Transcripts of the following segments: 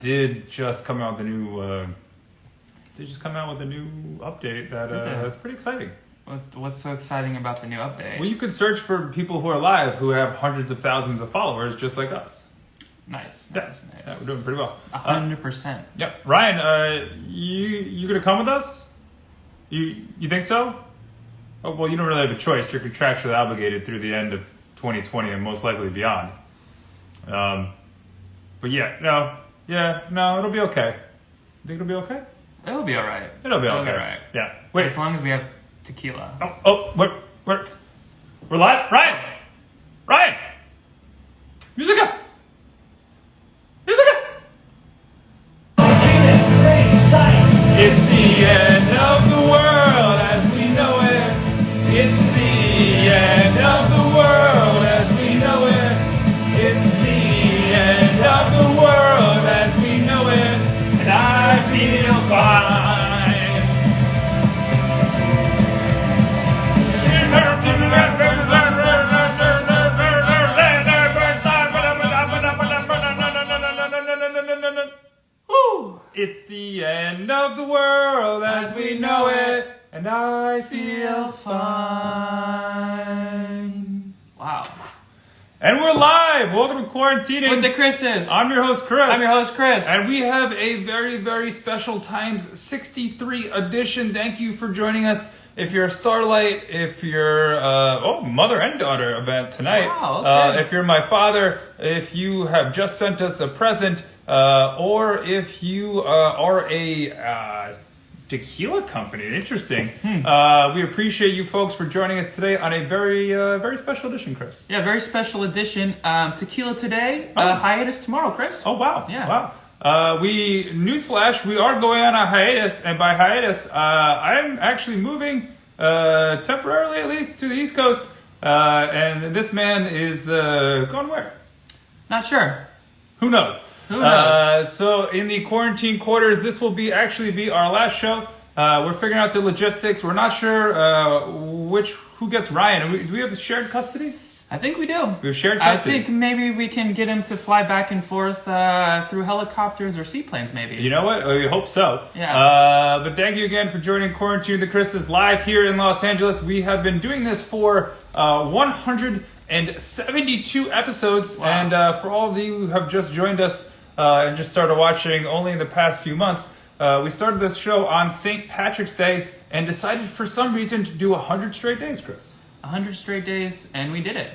did just come out with a new update that's pretty exciting. What's so exciting about the new update? Well, you can search for people who are live who have hundreds of thousands of followers just like us. Nice. Yeah, we're doing pretty well. 100%. Yep. Ryan, you gonna come with us? You think so? Oh, well, you don't really have a choice. You're contractually obligated through the end of 2020 and most likely beyond. But no, it'll be okay. You think it'll be okay? It'll be all right. It'll be okay. Yeah. Wait. As long as we have tequila. We're live. Ryan. Musica. It's the end of the world as we know it. It's the end of the world as we know it. It's the end of the world as we know it. And I feel fine. It's the end of the world as we know it, and I feel fine. Wow. And we're live! Welcome to Quarantining With the Chris's. I'm your host, Chris. I'm your host, Chris. And we have a very, very special times 63 edition. Thank you for joining us. If you're a Starlight, if you're mother and daughter event tonight. Wow, okay. If you're my father, if you have just sent us a present, or if you are a tequila company. Interesting. We appreciate you folks for joining us today on a very, very special edition, Chris. Yeah, very special edition. Tequila today, hiatus tomorrow, Chris. Oh, wow. Yeah. Wow. Newsflash, we are going on a hiatus, and by hiatus, I'm actually moving, temporarily at least, to the East Coast, and this man is, going where? Not sure. Who knows? Who knows? So in the quarantine quarters, this will actually be our last show. We're figuring out the logistics. We're not sure, who gets Ryan. Do we have shared custody? I think we do. We have shared custody. I think maybe we can get him to fly back and forth through helicopters or seaplanes, maybe. You know what? We hope so. Yeah. But thank you again for joining Quarantine with the Chris's live here in Los Angeles. We have been doing this for 172 episodes. Wow. And for all of you who have just joined us and just started watching only in the past few months, we started this show on St. Patrick's Day and decided for some reason to do 100 straight days, Chris. 100 straight days, and we did it.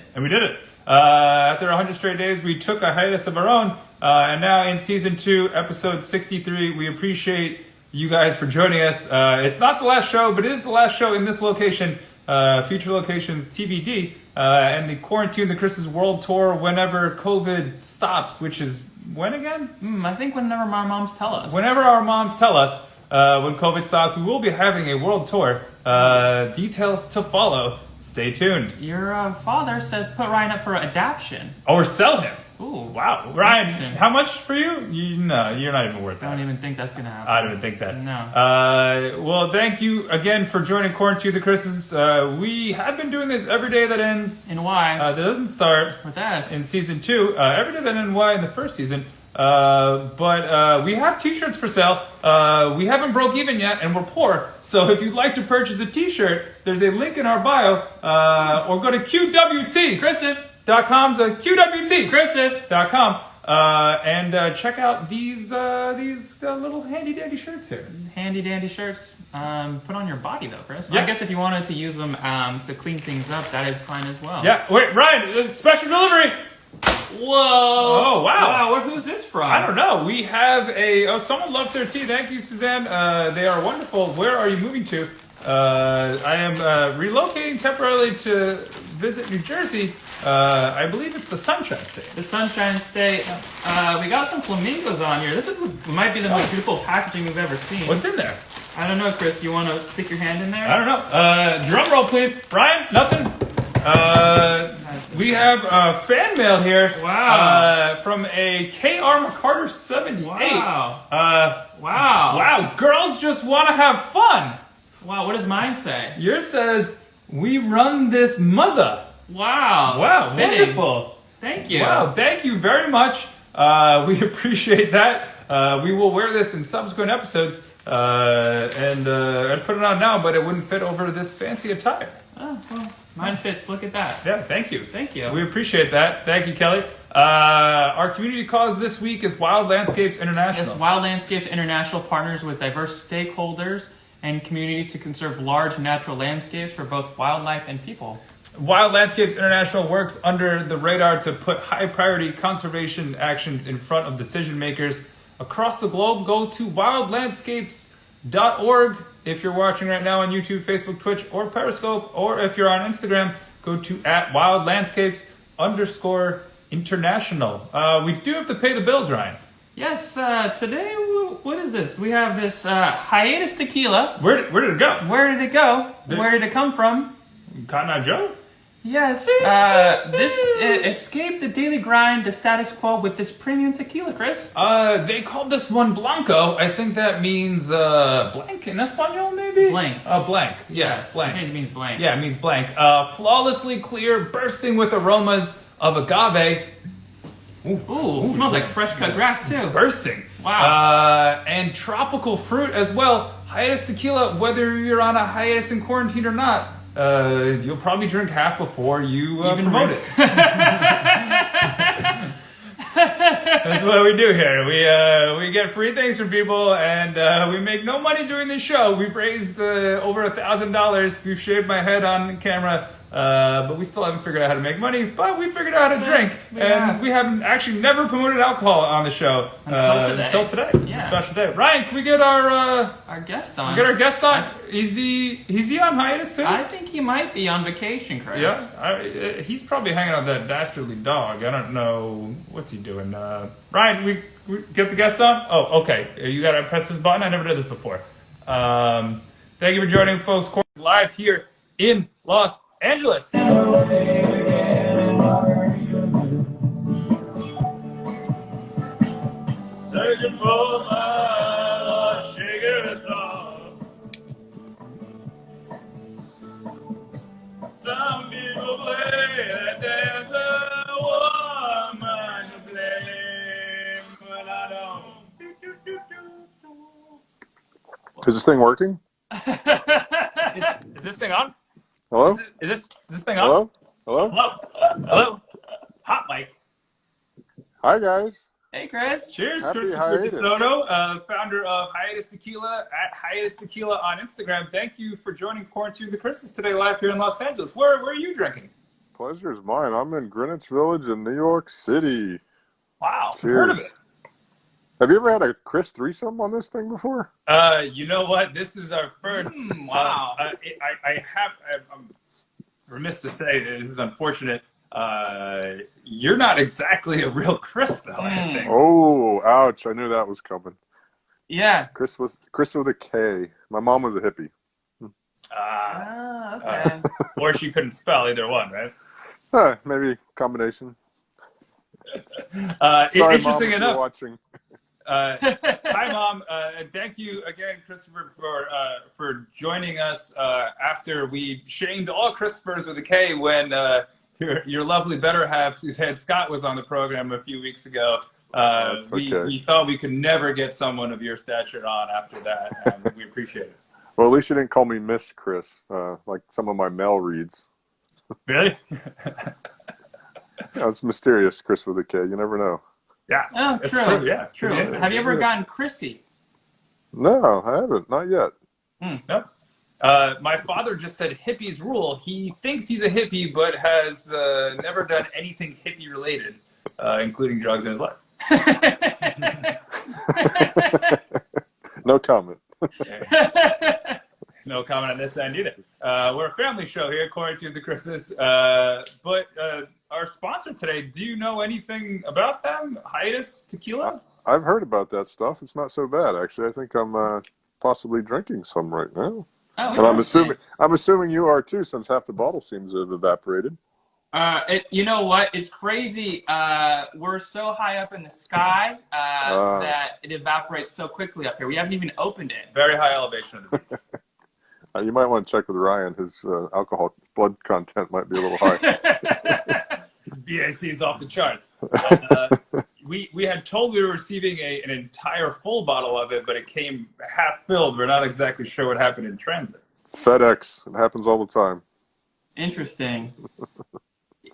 After 100 straight days, we took a hiatus of our own. And now in Season 2, Episode 63, we appreciate you guys for joining us. It's not the last show, but it is the last show in this location. Future locations, TBD. And the Quarantine the Chris's World Tour whenever COVID stops, which is when again? I think whenever our moms tell us. Whenever our moms tell us when COVID stops, we will be having a world tour. Details to follow. Stay tuned. Your father says put Ryan up for adoption. Or sell him. Ooh. Wow. Ryan, how much for you? No, you're not even worth that. I don't even think that's going to happen. I don't even think that. No. Well, thank you again for joining Quarantine with the Chris's. We have been doing this every day that ends. In Y. That doesn't start. With S. In Season 2. Every day that ends in Y in the first season. But we have t-shirts for sale. We haven't broke even yet, and we're poor. So if you'd like to purchase a t-shirt, there's a link in our bio, or go to QWTChrises.com, QWTChrises.com, and check out these little handy dandy shirts here. Handy dandy shirts. Put on your body though, Chris. Yeah. I guess if you wanted to use them to clean things up, that is fine as well. Yeah. Wait, Ryan, special delivery. Whoa! Oh, wow. Wow, who's this from? I don't know. We have someone loves their tea. Thank you, Suzanne. They are wonderful. Where are you moving to? I am relocating temporarily to visit New Jersey. I believe it's the Sunshine State. The Sunshine State. We got some flamingos on here. This might be the most beautiful packaging we've ever seen. What's in there? I don't know, Chris. You want to stick your hand in there? I don't know. Drum roll, please. Ryan, nothing. We have fan mail here. Wow. From a KR McCarter 78. Wow. Wow. Wow. Girls just want to have fun. Wow. What does mine say? Yours says, we run this mother. Wow. Wow. Fitting. Wonderful. Thank you. Wow. Thank you very much. We appreciate that. We will wear this in subsequent episodes, and I'd put it on now, but it wouldn't fit over this fancy attire. Oh, well, mine fits. Look at that. Yeah, thank you. Thank you. We appreciate that. Thank you, Kelly. Our community cause this week is Wild Landscapes International. Yes, Wild Landscapes International partners with diverse stakeholders and communities to conserve large natural landscapes for both wildlife and people. Wild Landscapes International works under the radar to put high priority conservation actions in front of decision makers across the globe. Go to wildlandscapes.org if you're watching right now on YouTube, Facebook, Twitch, or Periscope, or if you're on Instagram, go to @wildlandscapes_international. We do have to pay the bills, Ryan. Yes, today, what is this? We have this Hiatus Tequila. Where did it go? Where did it go? Where did it come from? Cotton Eye Joe? Yes, this escaped the daily grind, the status quo with this premium tequila, Chris. They called this one Blanco. I think that means blank in Espanol, maybe? Blank. Blank. Yes, blank. I think it means blank. Yeah, it means blank. Flawlessly clear, bursting with aromas of agave. Ooh, smells like fresh cut grass, too. Bursting. Wow. And tropical fruit as well. Hiatus Tequila, whether you're on a hiatus in quarantine or not, you'll probably drink half before you promote it. That's what we do here. We get free things from people, and we make no money doing this show. We've raised over $1,000. We've shaved my head on camera, but we still haven't figured out how to make money. But we figured out how to drink, and we haven't actually never promoted alcohol on the show until today. It's a special day. Ryan, can we get our guest on? Get our guest on. Is he on hiatus too? I think he might be on vacation, Chris. Yeah, he's probably hanging out with that dastardly dog. I don't know what's he doing. Ryan, we get the guest on. Oh, okay. You gotta press this button. I never did this before. Thank you for joining, folks. Live here in Los Angeles. Searching for my sugar song. Some people play that there's a woman to blame, but I don't. Is this thing working? Is this thing on? Hello? Is this thing on? Hello? Hello? Hello? Hot mic. Hi, guys. Hey, Chris. Cheers, Happy Kristopher hiatus. DeSoto, founder of Hiatus Tequila, at Hiatus Tequila on Instagram. Thank you for joining Quarantine with the Chris's today live here in Los Angeles. Where are you drinking? Pleasure is mine. I'm in Greenwich Village in New York City. Wow, I've Cheers. heard of it. Have you ever had a Chris threesome on this thing before? You know what? This is our first. Wow. I'm remiss to say this is unfortunate. You're not exactly a real Chris, though. I think. Oh, ouch. I knew that was coming. Yeah. Chris with a K. My mom was a hippie. Okay. Or she couldn't spell either one, right? Maybe combination. Sorry, Mom, interesting if you're enough. watching. Hi, Mom. Thank you again, Kristopher, for joining us after we shamed all Kristophers with a K when your lovely better half, Suzanne Scott, was on the program a few weeks ago. We thought we could never get someone of your stature on after that, and we appreciate it. Well, at least you didn't call me Miss Chris, like some of my mail reads. Really? Yeah, it's mysterious, Chris with a K. You never know. Yeah. Oh, it's true. Yeah. True. Yeah. Have you ever gotten Chrissy? No, I haven't. Not yet. No. My father just said hippies rule. He thinks he's a hippie, but has never done anything hippie related, including drugs in his life. No comment. No comment on this end either. We're a family show here, Quarantine with the Chris's. But our sponsor today, do you know anything about them? Hiatus Tequila? I've heard about that stuff. It's not so bad, actually. I think I'm possibly drinking some right now. Oh, And I'm assuming you are too, since half the bottle seems to have evaporated. You know what? It's crazy. We're so high up in the sky that it evaporates so quickly up here. We haven't even opened it. Very high elevation of the beach. You might want to check with Ryan. His alcohol blood content might be a little high. His BAC is off the charts. we had told we were receiving an entire full bottle of it, but it came half filled. We're not exactly sure what happened in transit. FedEx. It happens all the time. Interesting.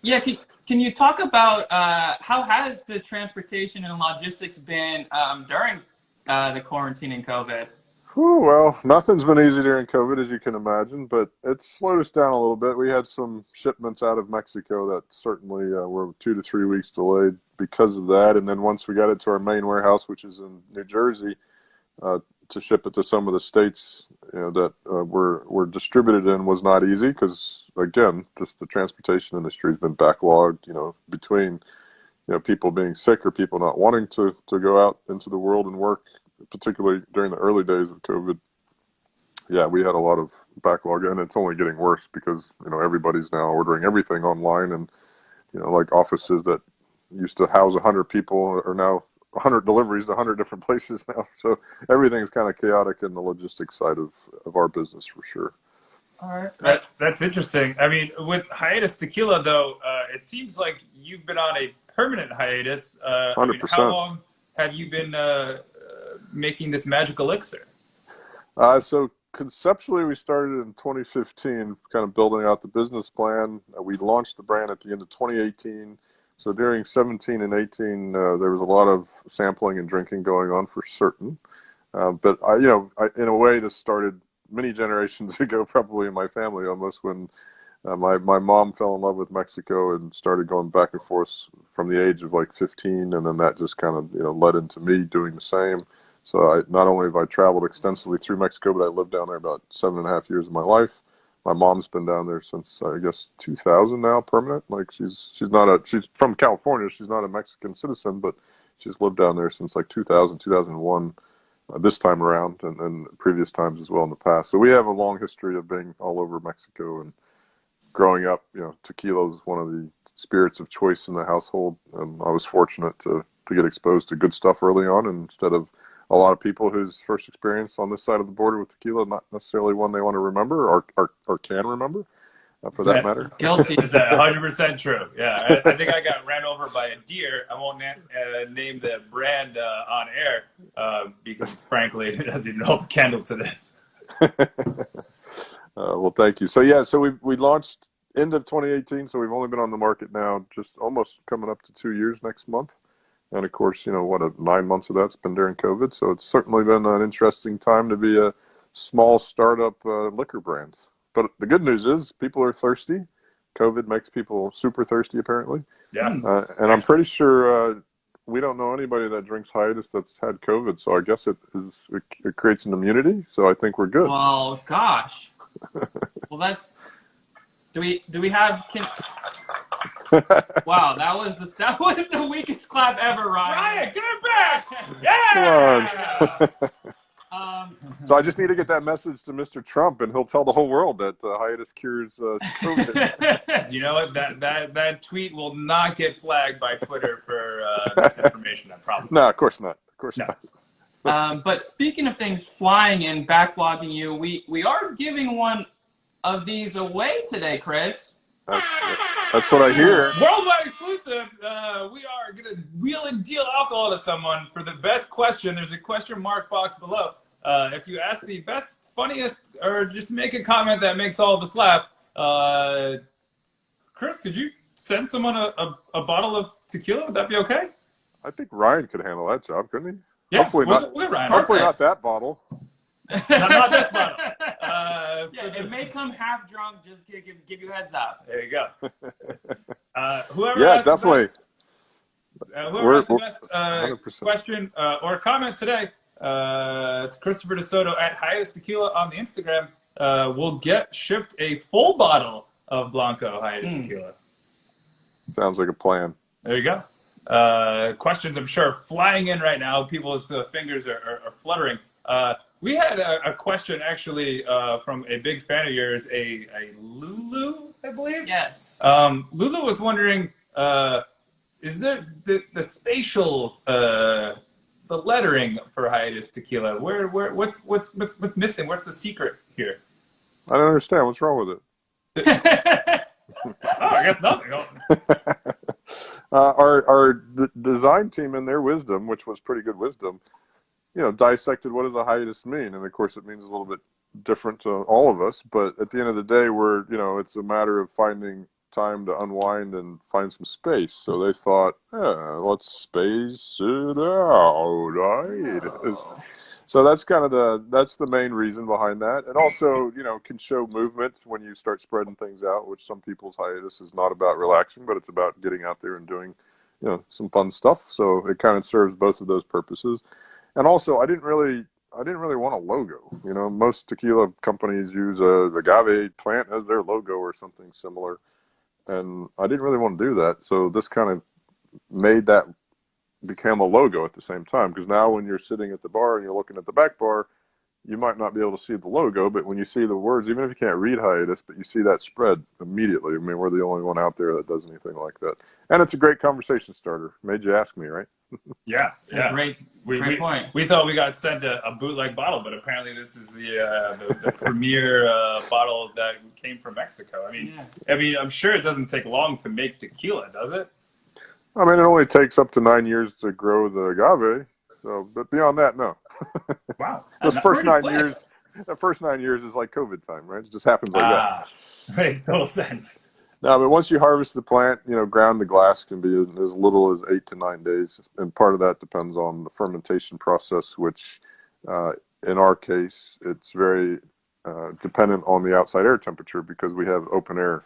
Yeah, can you talk about how has the transportation and logistics been during the quarantine and COVID? Whew, well, nothing's been easy during COVID, as you can imagine, but it's slowed us down a little bit. We had some shipments out of Mexico that certainly were 2 to 3 weeks delayed because of that. And then once we got it to our main warehouse, which is in New Jersey, to ship it to some of the states that were distributed in was not easy because, again, just the transportation industry has been backlogged, between people being sick or people not wanting to go out into the world and work, particularly during the early days of COVID. Yeah, we had a lot of backlog, and it's only getting worse because everybody's now ordering everything online, and like offices that used to house 100 people are now 100 deliveries to 100 different places now. So everything's kind of chaotic in the logistics side of our business for sure. All right. That's interesting. I mean, with Hiatus Tequila, though, it seems like you've been on a permanent hiatus. 100%. How long have you been making this magic elixir? So conceptually, we started in 2015, kind of building out the business plan. We launched the brand at the end of 2018. So during 17 and 18, there was a lot of sampling and drinking going on for certain. But in a way, this started many generations ago, probably in my family almost, when my mom fell in love with Mexico and started going back and forth from the age of like 15, and then that just kind of led into me doing the same. So not only have I traveled extensively through Mexico, but I lived down there about 7.5 years of my life. My mom's been down there since, I guess, 2000 now, permanent. Like she's from California. She's not a Mexican citizen, but she's lived down there since like 2000, 2001, this time around, and previous times as well in the past. So we have a long history of being all over Mexico, and growing up, tequila is one of the spirits of choice in the household. And I was fortunate to get exposed to good stuff early on, and instead of a lot of people whose first experience on this side of the border with tequila, not necessarily one they want to remember or can remember, for that matter. Guilty. It's 100% true. Yeah, I think I got ran over by a deer. I won't name the brand on air because, frankly, it doesn't even hold a candle to this. Well, thank you. So we launched end of 2018, so we've only been on the market now just almost coming up to 2 years next month. And of course, 9 months of that's been during COVID. So it's certainly been an interesting time to be a small startup liquor brand. But the good news is people are thirsty. COVID makes people super thirsty, apparently. Yeah. And I'm pretty sure we don't know anybody that drinks Hiatus that's had COVID. So I guess it creates an immunity. So I think we're good. Well, gosh. Well, that's. Do we have? Wow, that was the weakest clap ever, Ryan. Ryan, give it back! Yeah! Come on. So I just need to get that message to Mr. Trump, and he'll tell the whole world that Hiatus cures COVID. You know what? That tweet will not get flagged by Twitter for misinformation. I promise. No, of course not. Of course not. But speaking of things flying and backlogging you, we are giving one of these away today, Chris. That's what I hear. Worldwide exclusive. We are going to wheel and deal alcohol to someone for the best question. There's a question mark box below. If you ask the best, funniest, or just make a comment that makes all of us laugh, Chris, could you send someone a bottle of tequila? Would that be okay? I think Ryan could handle that job, couldn't he? Yeah, hopefully not. Ryan. Hopefully not that bottle. not this bottle. It may come half drunk. Just give you a heads up. There you go. Whoever definitely. Whoever has the best question or comment today, it's Kristopher DeSoto at Hiatus Tequila on the Instagram. Will get shipped a full bottle of Blanco Hiatus Tequila. Sounds like a plan. There you go. Questions, I'm sure, flying in right now. People's fingers are fluttering. We had a question actually from a big fan of yours, a Lulu, I believe. Yes. Lulu was wondering, is there the spatial the lettering for Hiatus Tequila? What's missing? What's the secret here? I don't understand. What's wrong with it? I guess nothing. Our design team, in their wisdom, which was pretty good wisdom, dissected what does a hiatus mean, and of course it means a little bit different to all of us. But at the end of the day, it's a matter of finding time to unwind and find some space. So they thought, let's space it out. Hiatus. So that's that's the main reason behind that, and also can show movement when you start spreading things out. Which some people's hiatus is not about relaxing, but it's about getting out there and doing some fun stuff. So it kind of serves both of those purposes. And also, I didn't really want a logo. Most tequila companies use a agave plant as their logo or something similar, and I didn't really want to do that. So this kind of made that become a logo at the same time, because now when you're sitting at the bar and you're looking at the back bar, you might not be able to see the logo, but when you see the words, even if you can't read hiatus, but you see that spread immediately. I mean, we're the only one out there that does anything like that, and it's a great conversation starter. Made you ask me, right? Yeah. Great point. We thought we got sent a bootleg bottle, but apparently this is the premier bottle that came from Mexico. I mean, I'm sure it doesn't take long to make tequila, does it? I mean, it only takes up to 9 years to grow the agave. So, but beyond that, no. Wow. Those first 9 years, the first 9 years is like COVID time, right? It just happens like that. Makes total sense. No, but once you harvest the plant, ground to glass can be as little as 8 to 9 days. And part of that depends on the fermentation process, which in our case, it's very dependent on the outside air temperature, because we have open air.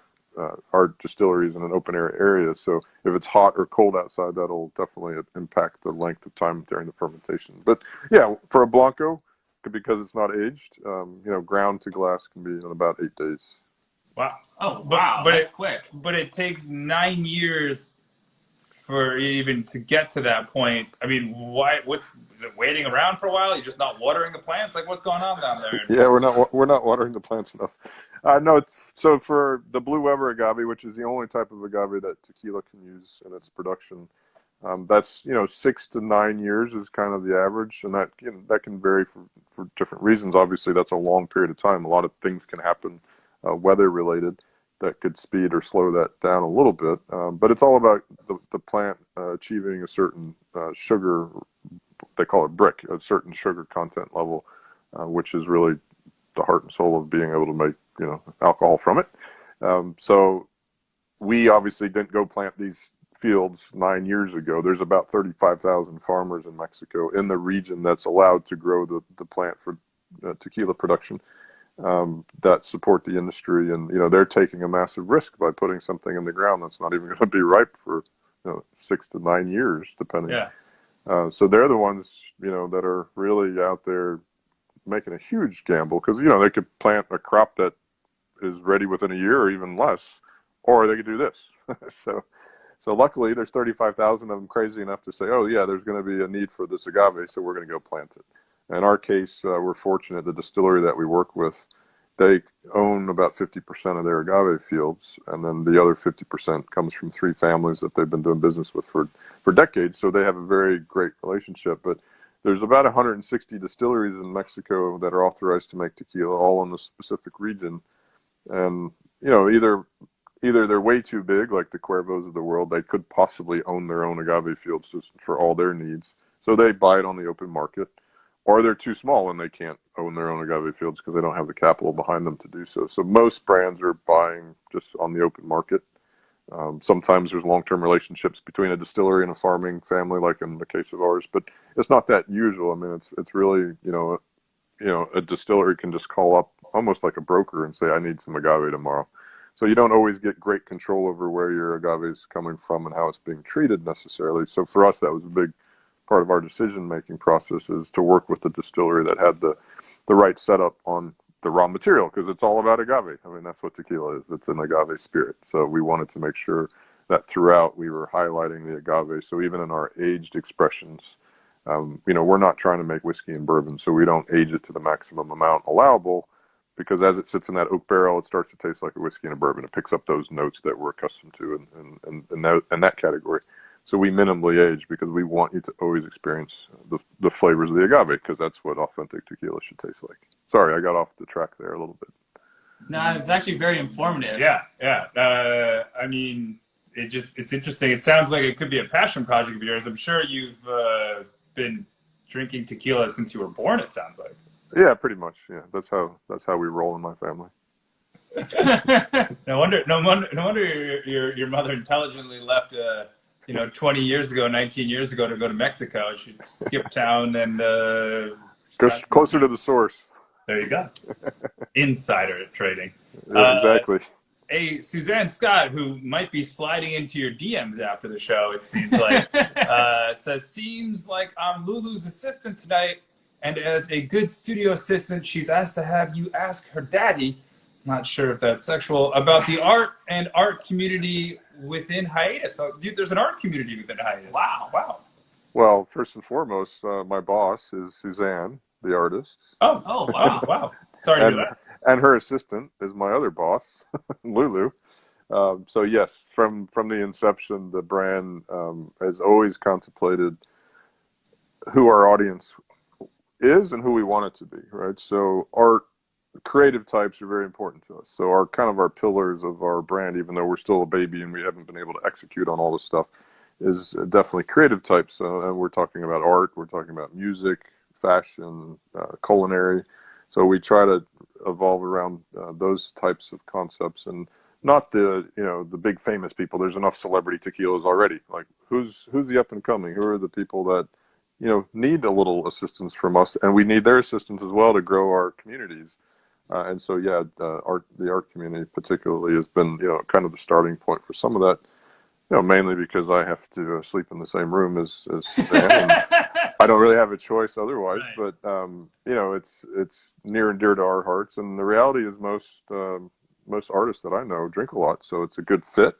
Our distillery is in an open air area, so if it's hot or cold outside, that'll definitely impact the length of time during the fermentation. But yeah, for a Blanco, because it's not aged, ground to glass can be in about 8 days. Wow! Oh, wow! That's quick. But it takes 9 years for even to get to that point. I mean, is it waiting around for a while? You're just not watering the plants? Like, what's going on down there? Yeah, we're not watering the plants enough. No, so for the Blue Weber agave, which is the only type of agave that tequila can use in its production, that's 6 to 9 years is kind of the average, and that can vary for different reasons. Obviously, that's a long period of time. A lot of things can happen, weather related, that could speed or slow that down a little bit. But it's all about the plant achieving a certain sugar, they call it brick, a certain sugar content level, which is really the heart and soul of being able to make alcohol from it. So we obviously didn't go plant these fields 9 years ago. There's about 35,000 farmers in Mexico in the region that's allowed to grow the plant for tequila production, that support the industry, and they're taking a massive risk by putting something in the ground that's not even going to be ripe for 6 to 9 years, depending. Yeah. So they're the ones that are really out there making a huge gamble, because they could plant a crop that is ready within a year or even less, or they could do this. So luckily there's 35,000 of them crazy enough to say, oh yeah, there's going to be a need for this agave, so we're going to go plant it. In our case, we're fortunate. The distillery that we work with, they own about 50% of their agave fields, and then the other 50% comes from 3 families that they've been doing business with for decades. So they have a very great relationship. But there's about 160 distilleries in Mexico that are authorized to make tequila, all in the specific region. And either they're way too big, like the Cuervos of the world. They could possibly own their own agave fields just for all their needs, so they buy it on the open market. Or they're too small and they can't own their own agave fields because they don't have the capital behind them to do so. So most brands are buying just on the open market. Sometimes there's long-term relationships between a distillery and a farming family, like in the case of ours, but it's not that usual. I mean, it's really, a distillery can just call up almost like a broker and say, I need some agave tomorrow. So you don't always get great control over where your agave is coming from and how it's being treated necessarily. So for us, that was a big part of our decision-making process, is to work with the distillery that had the right setup on the raw material, because it's all about agave. I mean, that's what tequila is. It's an agave spirit. So we wanted to make sure that throughout we were highlighting the agave. So even in our aged expressions, we're not trying to make whiskey and bourbon, so we don't age it to the maximum amount allowable, because as it sits in that oak barrel, it starts to taste like a whiskey and a bourbon. It picks up those notes that we're accustomed to in that category. So we minimally age because we want you to always experience the flavors of the agave, because that's what authentic tequila should taste like. Sorry, I got off the track there a little bit. No, it's actually very informative. Yeah. I mean, it's interesting. It sounds like it could be a passion project of yours. I'm sure you've been drinking tequila since you were born. It sounds like. Yeah, pretty much. Yeah, that's how we roll in my family. No wonder your mother intelligently left 20 years ago, 19 years ago to go to Mexico. She skipped town and Go closer to the source. there you go. Insider trading. Yeah, exactly. Hey, Suzanne Scott, who might be sliding into your DMs after the show, it seems like, says, seems like I'm Lulu's assistant tonight, and as a good studio assistant, she's asked to have you ask her daddy, not sure if that's sexual, about the art community within Hiatus. So, dude, there's an art community within Hiatus. Wow. Well, first and foremost, my boss is Suzanne, the artist. Oh, wow. Sorry to hear that. And her assistant is my other boss, Lulu. So yes, from the inception, the brand has always contemplated who our audience is and who we want it to be, right? So art, creative types are very important to us. So our pillars of our brand, even though we're still a baby and we haven't been able to execute on all this stuff, is definitely creative types. And we're talking about art, we're talking about music, fashion, culinary. So we try to evolve around those types of concepts, and not the big famous people. There's enough celebrity tequilas already. Like who's the up and coming? Who are the people that need a little assistance from us, and we need their assistance as well to grow our communities. And so the art community particularly has been kind of the starting point for some of that. Mainly because I have to sleep in the same room as Suzanne, and I don't really have a choice otherwise. Right. But it's near and dear to our hearts, and the reality is most artists that I know drink a lot, so it's a good fit.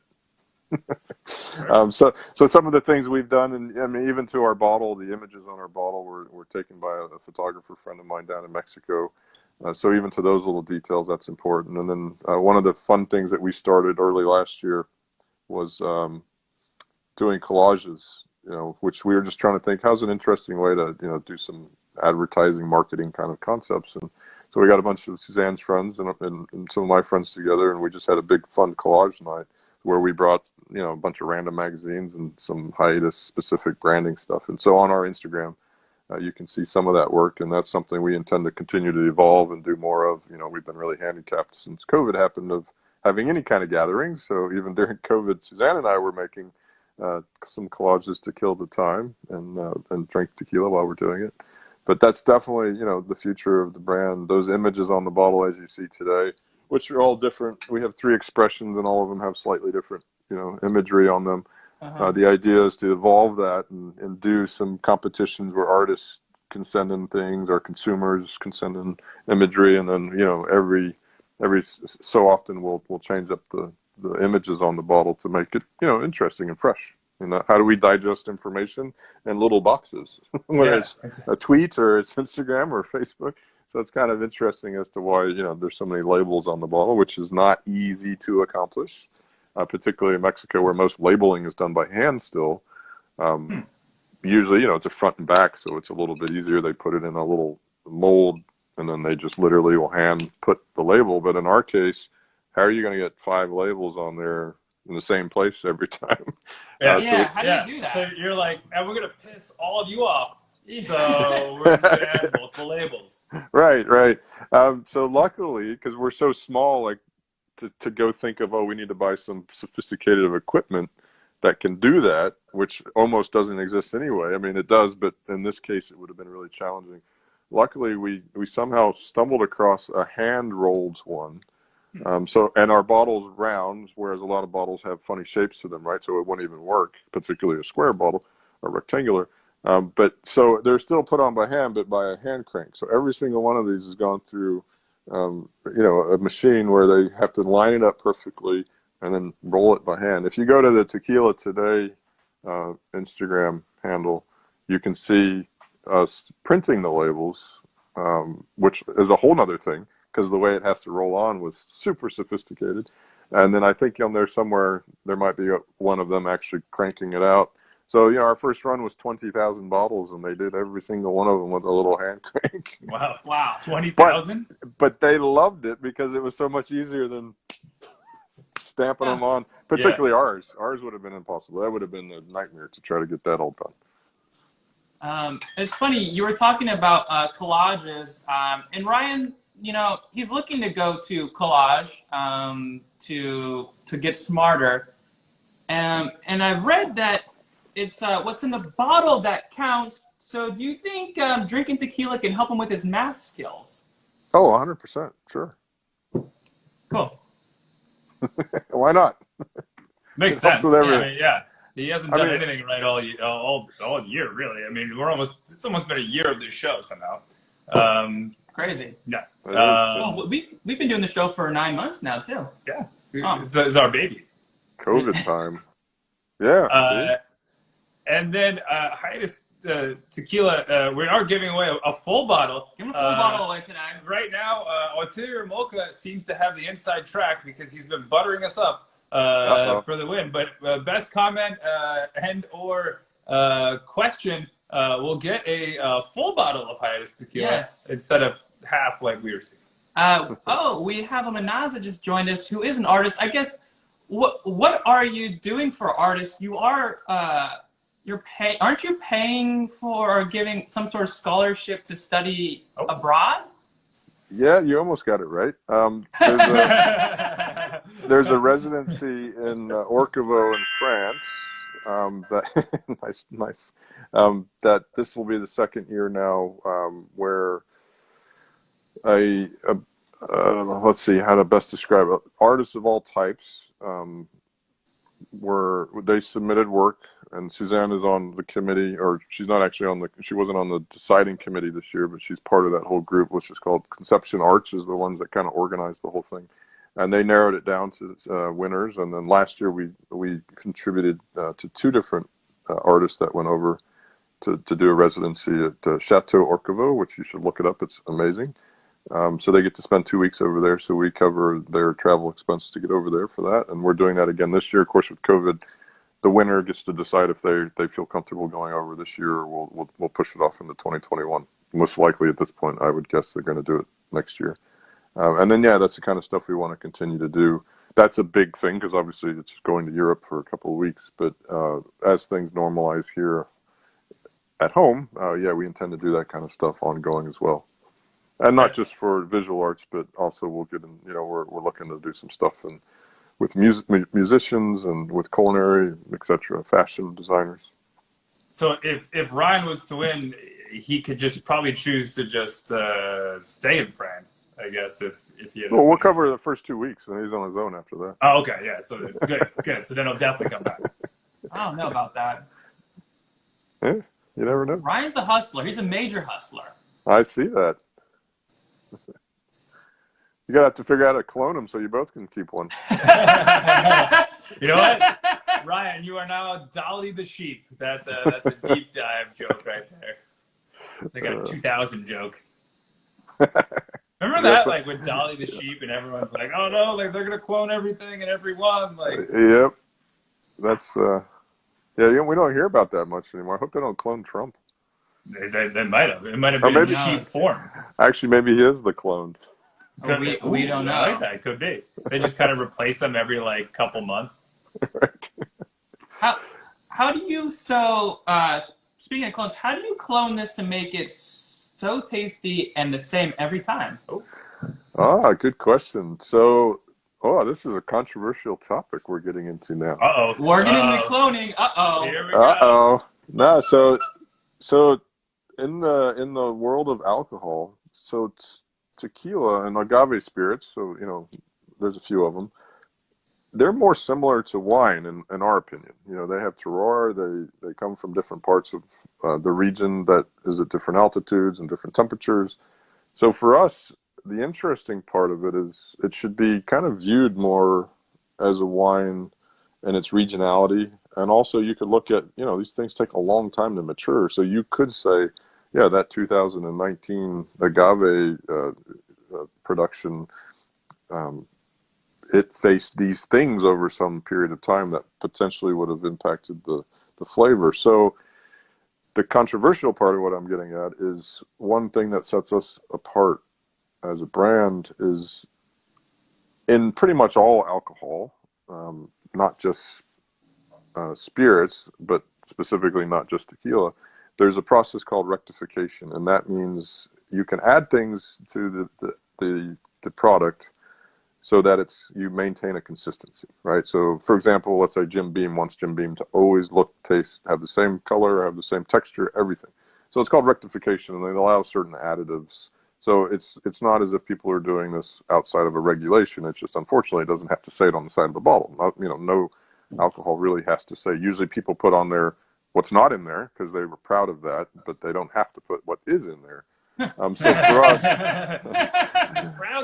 So some of the things we've done, and I mean, even to our bottle, the images on our bottle were taken by a photographer friend of mine down in Mexico. So even to those little details, that's important. And then one of the fun things that we started early last year was doing collages, which we were just trying to think, how's an interesting way to, do some advertising, marketing kind of concepts. And so we got a bunch of Suzanne's friends and some of my friends together, and we just had a big fun collage night where we brought, a bunch of random magazines and some Hiatus specific branding stuff. And so on our Instagram, you can see some of that work, and that's something we intend to continue to evolve and do more of. We've been really handicapped since COVID happened of having any kind of gatherings. So even during COVID, Suzanne and I were making some collages to kill the time and drink tequila while we're doing it. But that's definitely, the future of the brand. Those images on the bottle, as you see today, which are all different. We have 3 expressions, and all of them have slightly different, imagery on them. The idea is to evolve that and do some competitions where artists can send in things, or consumers can send in imagery, and then, every so often we'll change up the images on the bottle to make it interesting and fresh. How do we digest information in little boxes, whether it's a tweet or it's Instagram or Facebook? So it's kind of interesting as to why there's so many labels on the bottle, which is not easy to accomplish, particularly in Mexico, where most labeling is done by hand still. Usually it's a front and back, so it's a little bit easier. They put it in a little mold, and then they just literally will hand put the label. But in our case, how are you going to get 5 labels on there in the same place every time? How do you do that? So you're like, and we're going to piss all of you off. So we're going to add multiple labels. Right. So luckily, because we're so small, like to go think of, we need to buy some sophisticated equipment that can do that, which almost doesn't exist anyway. I mean, it does, but in this case, it would have been really challenging. Luckily, we somehow stumbled across a hand-rolled one. And our bottle's round, whereas a lot of bottles have funny shapes to them, right? So it wouldn't even work, particularly a square bottle or rectangular. But so they're still put on by hand, but by a hand crank. So every single one of these has gone through, a machine where they have to line it up perfectly and then roll it by hand. If you go to the Tequila Today Instagram handle, you can see us printing the labels, which is a whole nother thing, because the way it has to roll on was super sophisticated. And then I think on there somewhere, there might be one of them actually cranking it out. So, our first run was 20,000 bottles, and they did every single one of them with a little hand crank. Wow. 20,000? But they loved it because it was so much easier than stamping them on. Particularly ours. Ours would have been impossible. That would have been a nightmare to try to get that all done. It's funny, you were talking about collages, and Ryan, he's looking to go to collage to get smarter. And I've read that it's what's in the bottle that counts. So do you think drinking tequila can help him with his math skills? Oh, 100%. Sure. Cool. Why not? Makes Helps sense. with everything. I mean, yeah. He hasn't done anything right all year, really. I mean, it's almost been a year of this show somehow. Crazy. Yeah. Well, we've been doing the show for 9 months now, too. Yeah. Oh. It's our baby. COVID time. Yeah. And then Hiatus Tequila, we are giving away a full bottle. Give him a full bottle away tonight. Right now, Ulterior Mocha seems to have the inside track because he's been buttering us up for the win. But best comment and or question will get a full bottle of Hiatus Tequila instead of half like we received. We have a Manaz that just joined us who is an artist. I guess, what are you doing for artists? You are... aren't you paying for or giving some sort of scholarship to study abroad? Yeah, you almost got it right. There's a residency in Orcovo in France. Nice. That this will be the second year now where let's see how to best describe it. Artists of all types they submitted work. And Suzanne is on the committee, or she's not actually she wasn't on the deciding committee this year, but she's part of that whole group, which is called Conception Arts, is the ones that kind of organized the whole thing. And they narrowed it down to winners. And then last year we contributed to 2 different artists that went over to do a residency at Chateau Orcovo, which you should look it up. It's amazing. So they get to spend 2 weeks over there. So we cover their travel expenses to get over there for that. And we're doing that again this year. Of course, with COVID, the winner gets to decide if they feel comfortable going over this year, or we'll push it off into 2021. Most likely at this point, I would guess they're going to do it next year. And then, that's the kind of stuff we want to continue to do. That's a big thing because obviously it's going to Europe for a couple of weeks. But as things normalize here at home, we intend to do that kind of stuff ongoing as well. And not just for visual arts, but also we'll get in, we're looking to do some stuff with musicians and with culinary, etc., fashion designers. So if Ryan was to win, he could just probably choose to just stay in France, I guess, if he had... Well, we'll cover the first 2 weeks, and he's on his own after that. Oh, okay, yeah, so good. So then he'll definitely come back. I don't know about that. Yeah, you never know. Ryan's a hustler. He's a major hustler. I see that. You gotta have to figure out how to clone him so you both can keep one. You know what, Ryan? You are now Dolly the sheep. That's a deep dive joke right there. They got a 2000 joke. Remember that, like with Dolly the sheep, and everyone's like, "Oh no, like they're gonna clone everything and everyone." Like, yep, that's we don't hear about that much anymore. I hope they don't clone Trump. They might have. It might have been in sheep form. Actually, maybe he is the clone. We don't know. I like that. Could be. They just kind of replace them every couple months. Right. How do you speaking of clones, how do you clone this to make it so tasty and the same every time? Good question. So, this is a controversial topic we're getting into now. We're getting into cloning. Here we go. No, so in the world of alcohol, so tequila and agave spirits, so there's a few of them. They're more similar to wine in our opinion. They have terroir. They come from different parts of the region that is at different altitudes and different temperatures. So for us, the interesting part of it is it should be kind of viewed more as a wine and its regionality. And also you could look at, these things take a long time to mature. So you could say, that 2019 agave production, it faced these things over some period of time that potentially would have impacted the flavor. So the controversial part of what I'm getting at is one thing that sets us apart as a brand is in pretty much all alcohol, not just spirits, but specifically not just tequila, there's a process called rectification, and that means you can add things to the product so that you maintain a consistency, right? So, for example, let's say Jim Beam wants Jim Beam to always look, taste, have the same color, have the same texture, everything. So it's called rectification, and it allows certain additives. So it's not as if people are doing this outside of a regulation. It's just, unfortunately, it doesn't have to say it on the side of the bottle. No alcohol really has to say. Usually people put on there what's not in there because they were proud of that, but they don't have to put what is in there. So for us, proud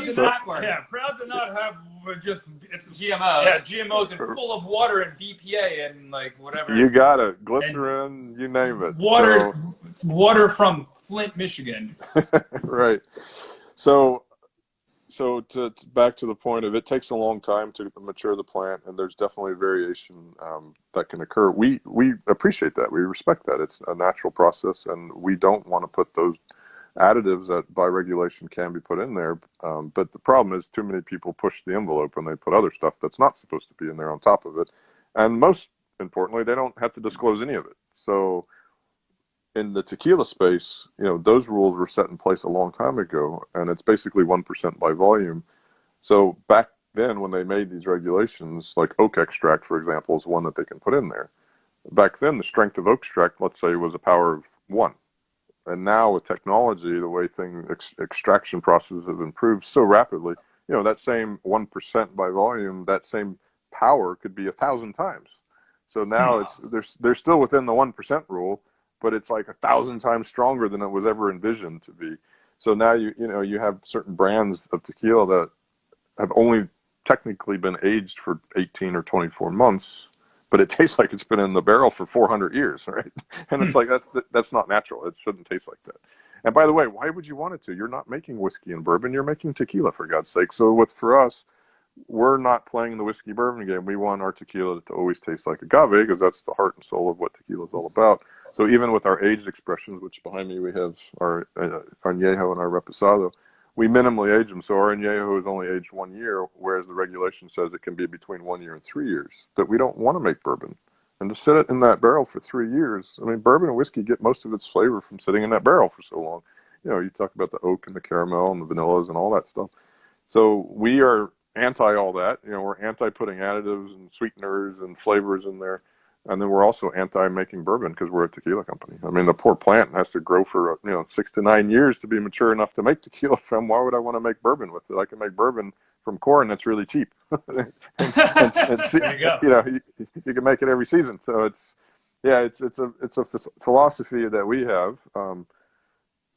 to not have just it's GMOs. Yeah, GMOs and full of water and BPA and like whatever. You got it, glycerin, you name it. Water, it's water from Flint, Michigan. Right. So to back to the point of it takes a long time to mature the plant, and there's definitely variation that can occur. We appreciate that. We respect that. It's a natural process, and we don't want to put those additives that by regulation can be put in there. But the problem is too many people push the envelope and they put other stuff that's not supposed to be in there on top of it. And most importantly, they don't have to disclose any of it. So in the tequila space, those rules were set in place a long time ago, and it's basically 1% by volume. So back then when they made these regulations, like oak extract, for example, is one that they can put in there. Back then, the strength of oak extract, let's say, was a power of 1. And now with technology, the way extraction processes have improved so rapidly, that same 1% by volume, that same power could be 1,000 times. So now they're still within the 1% rule, but it's like 1,000 times stronger than it was ever envisioned to be. So now you have certain brands of tequila that have only technically been aged for 18 or 24 months, but it tastes like it's been in the barrel for 400 years, right? And it's like, that's not natural. It shouldn't taste like that. And by the way, why would you want it to? You're not making whiskey and bourbon. You're making tequila, for God's sake. So for us, we're not playing the whiskey bourbon game. We want our tequila to always taste like agave, because that's the heart and soul of what tequila is all about. So even with our aged expressions, which behind me we have our añejo and our reposado, we minimally age them. So our añejo is only aged 1 year, whereas the regulation says it can be between 1 year and 3 years. But we don't want to make bourbon. And to sit it in that barrel for 3 years, I mean, bourbon and whiskey get most of its flavor from sitting in that barrel for so long. You talk about the oak and the caramel and the vanillas and all that stuff. So we are anti all that. We're anti putting additives and sweeteners and flavors in there. And then we're also anti-making bourbon because we're a tequila company. I mean, the poor plant has to grow for 6 to 9 years to be mature enough to make tequila from. Why would I want to make bourbon with it? I can make bourbon from corn that's really cheap. and there you go. You can make it every season. So it's a philosophy that we have.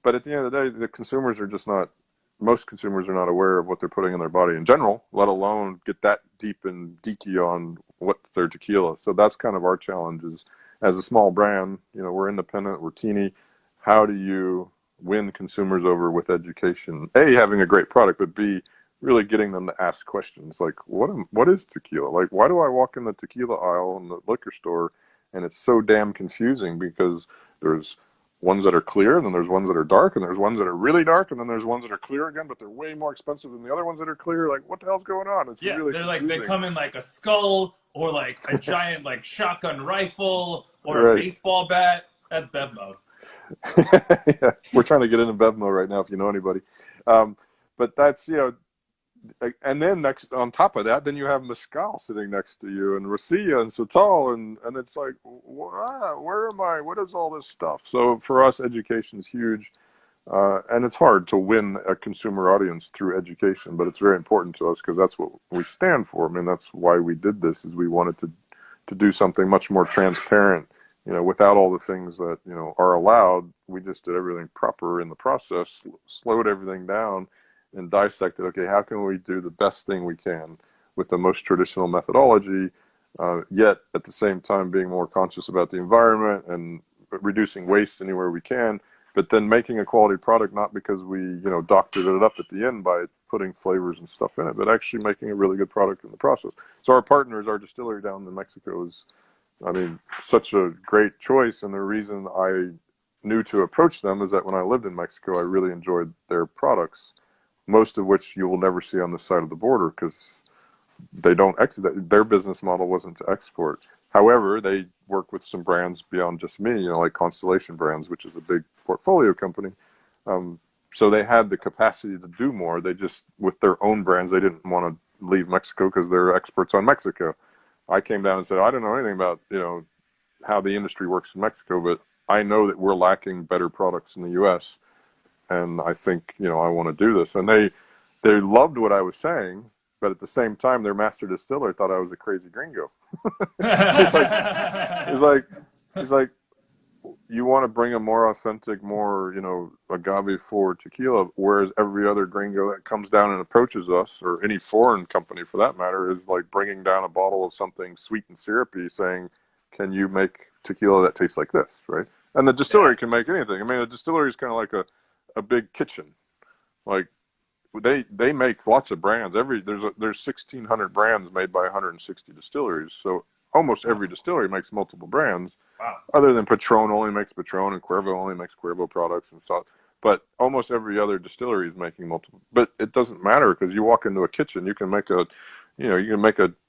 But at the end of the day, most consumers are not aware of what they're putting in their body in general, let alone get that deep and geeky on what's their tequila. So that's kind of our challenge is, as a small brand, we're independent, we're teeny. How do you win consumers over with education? A, having a great product, but B, really getting them to ask questions like, what is tequila? Like, why do I walk in the tequila aisle in the liquor store and it's so damn confusing? Because there's ones that are clear, and then there's ones that are dark, and there's ones that are really dark, and then there's ones that are clear again, but they're way more expensive than the other ones that are clear. Like, what the hell's going on? It's really they're confusing. like, they come in like a skull or like a giant like shotgun rifle or a baseball bat. That's bev mode. Yeah, we're trying to get into bev mode right now if you know anybody. But that's, and then next on top of that, then you have Mezcal sitting next to you, and Rosilla and Sotal, and it's like, where am I? What is all this stuff? So for us, education is huge, and it's hard to win a consumer audience through education, but it's very important to us because that's what we stand for. I mean, that's why we did this, is we wanted to do something much more transparent, without all the things that, are allowed. We just did everything proper in the process, slowed everything down, and dissected, okay, how can we do the best thing we can with the most traditional methodology, yet at the same time being more conscious about the environment and reducing waste anywhere we can, but then making a quality product, not because we, doctored it up at the end by putting flavors and stuff in it, but actually making a really good product in the process. So our partners, our distillery down in Mexico is, such a great choice. And the reason I knew to approach them is that when I lived in Mexico, I really enjoyed their products, most of which you will never see on this side of the border because they don't their business model wasn't to export. However, they work with some brands beyond just me, like Constellation Brands, which is a big portfolio company. So they had the capacity to do more. They just, with their own brands, they didn't want to leave Mexico because they're experts on Mexico. I came down and said, I don't know anything about, how the industry works in Mexico, but I know that we're lacking better products in the U.S. And I think, I want to do this. And they loved what I was saying, but at the same time, their master distiller thought I was a crazy gringo. He's like, you want to bring a more authentic, more, agave forward tequila, whereas every other gringo that comes down and approaches us, or any foreign company for that matter, is like bringing down a bottle of something sweet and syrupy saying, can you make tequila that tastes like this, right? And the distillery can make anything. I mean, the distillery is kind of like a big kitchen. Like, they make lots of brands. There's 1,600 brands made by 160 distilleries. So almost every distillery makes multiple brands. Wow. Other than Patron only makes Patron, and Cuervo only makes Cuervo products and stuff. But almost every other distillery is making multiple. But it doesn't matter, because you walk into a kitchen, you can make a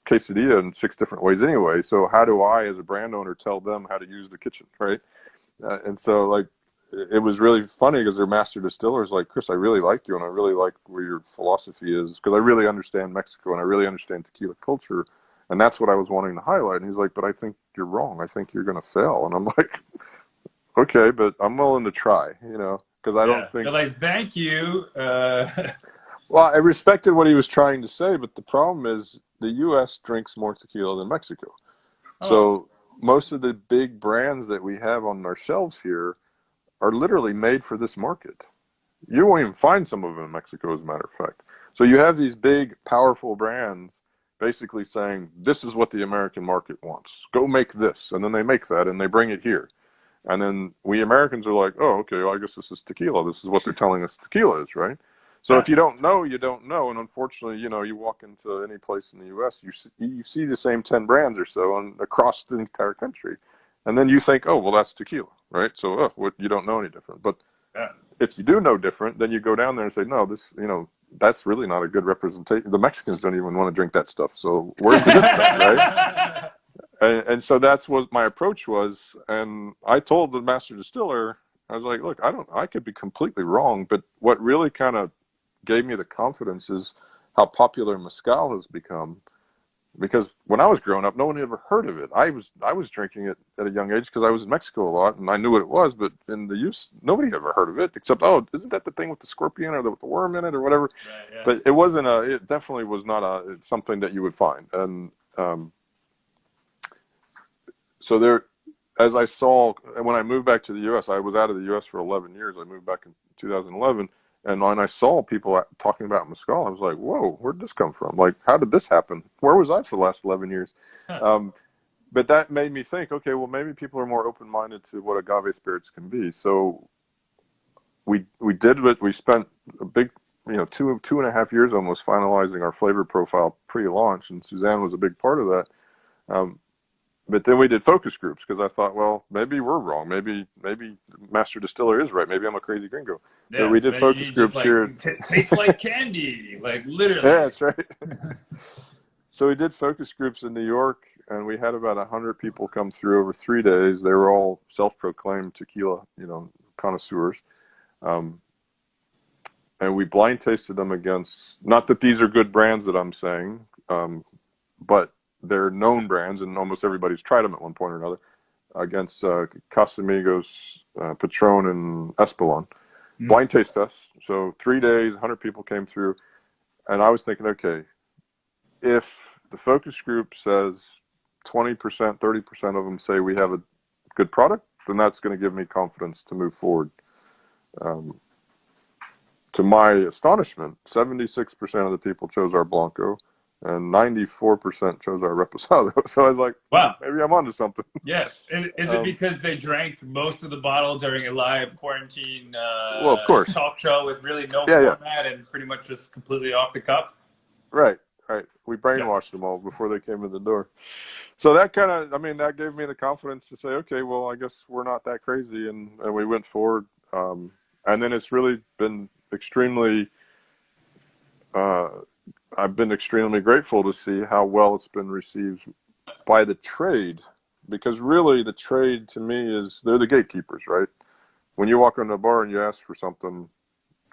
quesadilla in 6 different ways anyway. So how do I, as a brand owner, tell them how to use the kitchen, right? And so, like, it was really funny because their master distiller is like, Chris, I really like you, and I really like where your philosophy is, because I really understand Mexico and I really understand tequila culture, and that's what I was wanting to highlight. And he's like, but I think you're wrong. I think you're going to fail. And I'm like, okay, but I'm willing to try, because I don't think. They're like, thank you. Well, I respected what he was trying to say, but the problem is the U.S. drinks more tequila than Mexico. Oh. So most of the big brands that we have on our shelves here are literally made for this market. You won't even find some of them in Mexico, as a matter of fact. So you have these big, powerful brands basically saying, this is what the American market wants. Go make this. And then they make that and they bring it here. And then we Americans are like, oh, okay, well, I guess this is tequila. This is what they're telling us tequila is, right? So if you don't know, you don't know. And unfortunately, you walk into any place in the U.S., you see the same 10 brands or so across the entire country. And then you think, oh, well, that's tequila, right? So you don't know any different. But if you do know different, then you go down there and say, no, this, that's really not a good representation. The Mexicans don't even want to drink that stuff. So where's the good stuff, right? And so that's what my approach was. And I told the master distiller, I was like, look, I could be completely wrong, but what really kind of gave me the confidence is how popular mezcal has become. Because when I was growing up, no one had ever heard of it. I was drinking it at a young age because I was in Mexico a lot and I knew what it was, but in the use, nobody had ever heard of it except, oh, isn't that the thing with the scorpion or with the worm in it or whatever? Right, yeah. But it definitely was not something that you would find. And so there, as I saw, when I moved back to the U.S., I was out of the U.S. for 11 years. I moved back in 2011. And when I saw people talking about mezcal, I was like, whoa, where'd this come from? Like, how did this happen? Where was I for the last 11 years? But that made me think, okay, well, maybe people are more open-minded to what agave spirits can be. So we did what we spent a big, 2.5 years almost finalizing our flavor profile pre-launch. And Suzanne was a big part of that. But then we did focus groups because I thought, well, maybe we're wrong. Maybe Master Distiller is right. Maybe I'm a crazy gringo. Yeah, but we did focus groups here. Tastes like candy, like literally. Yeah, that's right. So we did focus groups in New York, and we had about 100 people come through over 3 days. They were all self-proclaimed tequila, connoisseurs. And we blind tasted them against, not that these are good brands that I'm saying, but they're known brands, and almost everybody's tried them at one point or another, against Casamigos, Patron, and Espolon. Blind taste tests. So 3 days, 100 people came through, and I was thinking, okay, if the focus group says 20%, 30% of them say we have a good product, then that's going to give me confidence to move forward. To my astonishment, 76% of the people chose our Blanco, and 94% chose our Reposado. So I was like, wow, maybe I'm onto something. Yeah. Is it because they drank most of the bottle during a live quarantine well, of course. talk show with really no format and pretty much just completely off the cuff? Right. We brainwashed them all before they came in the door. So that kind of, that gave me the confidence to say, okay, well, I guess we're not that crazy. And we went forward. And then it's really been extremely I've been extremely grateful to see how well it's been received by the trade, because really the trade to me they're the gatekeepers, right? When you walk into a bar and you ask for something,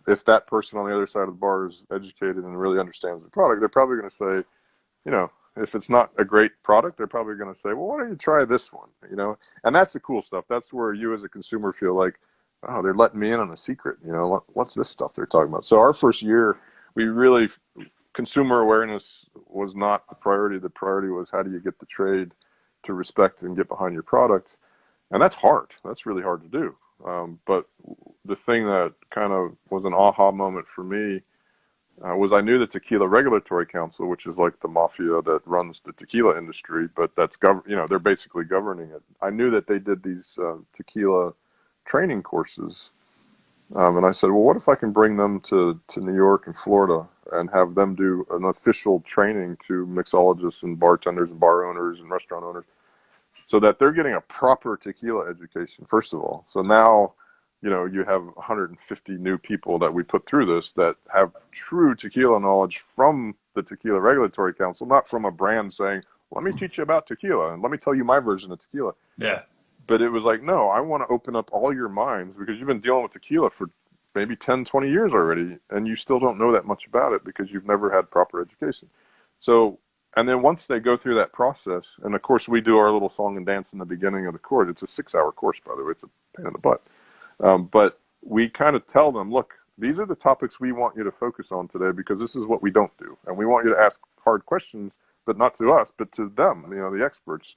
if that person on the other side of the bar is educated and really understands the product, they're probably going to say, if it's not a great product, they're probably going to say, well, why don't you try this one? And that's the cool stuff. That's where you as a consumer feel like, oh, they're letting me in on a secret. What's this stuff they're talking about? So our first year, consumer awareness was not the priority. The priority was, how do you get the trade to respect and get behind your product? And that's hard. That's really hard to do. But the thing that kind of was an aha moment for me was I knew the Tequila Regulatory Council, which is like the mafia that runs the tequila industry, but they're basically governing it. I knew that they did these tequila training courses. And I said, well, what if I can bring them to New York and Florida and have them do an official training to mixologists and bartenders and bar owners and restaurant owners, so that they're getting a proper tequila education, first of all. So now, you have 150 new people that we put through this that have true tequila knowledge from the Tequila Regulatory Council, not from a brand saying, let me teach you about tequila and let me tell you my version of tequila. Yeah. But it was like, no, I want to open up all your minds, because you've been dealing with tequila for maybe 10, 20 years already, and you still don't know that much about it because you've never had proper education. So, and then once they go through that process, and of course we do our little song and dance in the beginning of the course. It's a 6-hour course, by the way. It's a pain in the butt. But we kind of tell them, look, these are the topics we want you to focus on today, because this is what we don't do. And we want you to ask hard questions, but not to us, but to them, the experts.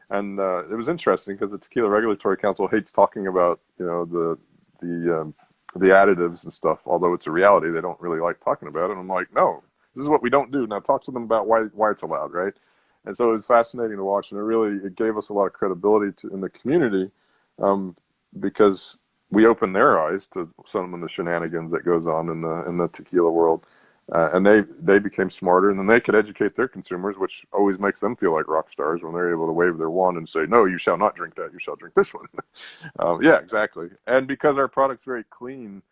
And it was interesting because the Tequila Regulatory Council hates talking about, the additives and stuff. Although it's a reality, they don't really like talking about it. And I'm like, no, this is what we don't do. Now talk to them about why it's allowed, right? And so it was fascinating to watch, and it gave us a lot of credibility in the community, because we opened their eyes to some of the shenanigans that goes on in the tequila world. And they became smarter, and then they could educate their consumers, which always makes them feel like rock stars when they're able to wave their wand and say, no, you shall not drink that, you shall drink this one. Yeah, exactly. And because our product's very clean,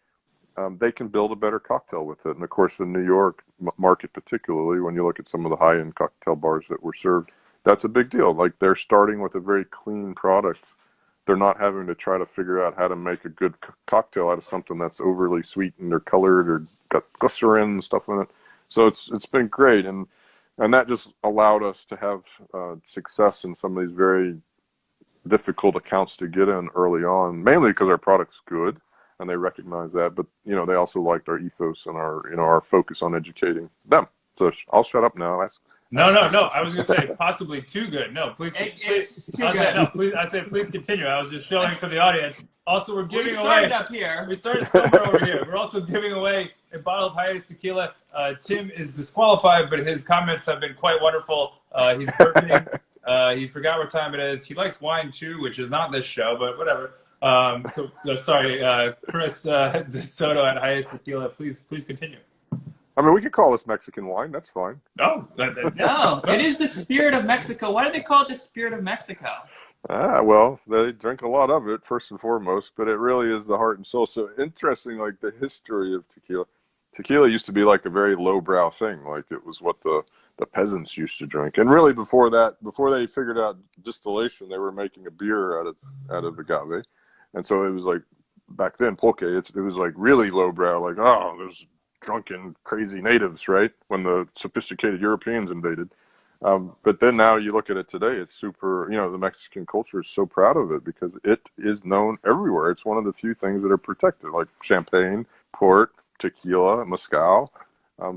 they can build a better cocktail with it. And of course, the New York market, particularly, when you look at some of the high-end cocktail bars that were served, that's a big deal. Like, they're starting with a very clean product. They're not having to try to figure out how to make a good cocktail out of something that's overly sweetened or colored or got glycerin and stuff in it. So it's been great, and that just allowed us to have success in some of these very difficult accounts to get in early on, mainly because our product's good and they recognize that. But they also liked our ethos and our focus on educating them. So I'll shut up now. No. I was gonna say possibly too good. No, please. It's too good. Please continue. I was just showing for the audience. Also, we're giving away. We started up here. We started somewhere over here. We're also giving away a bottle of Hiatus tequila. Tim is disqualified, but his comments have been quite wonderful. He's burping. He forgot what time it is. He likes wine too, which is not this show, but whatever. Sorry, Chris DeSoto at Hiatus Tequila. Please continue. I mean, we could call this Mexican wine. That's fine. No, it is the spirit of Mexico. Why do they call it the spirit of Mexico? Well, they drink a lot of it, first and foremost, but it really is the heart and soul. So interesting, like the history of tequila. Tequila used to be like a very lowbrow thing. Like, it was what the peasants used to drink. And really before that, before they figured out distillation, they were making a beer out of agave. And so it was like, back then, pulque, it was like really lowbrow, like, oh, there's drunken, crazy natives, right? When the sophisticated Europeans invaded. But then now you look at it today, it's super, the Mexican culture is so proud of it because it is known everywhere. It's one of the few things that are protected, like champagne, port, tequila, mezcal.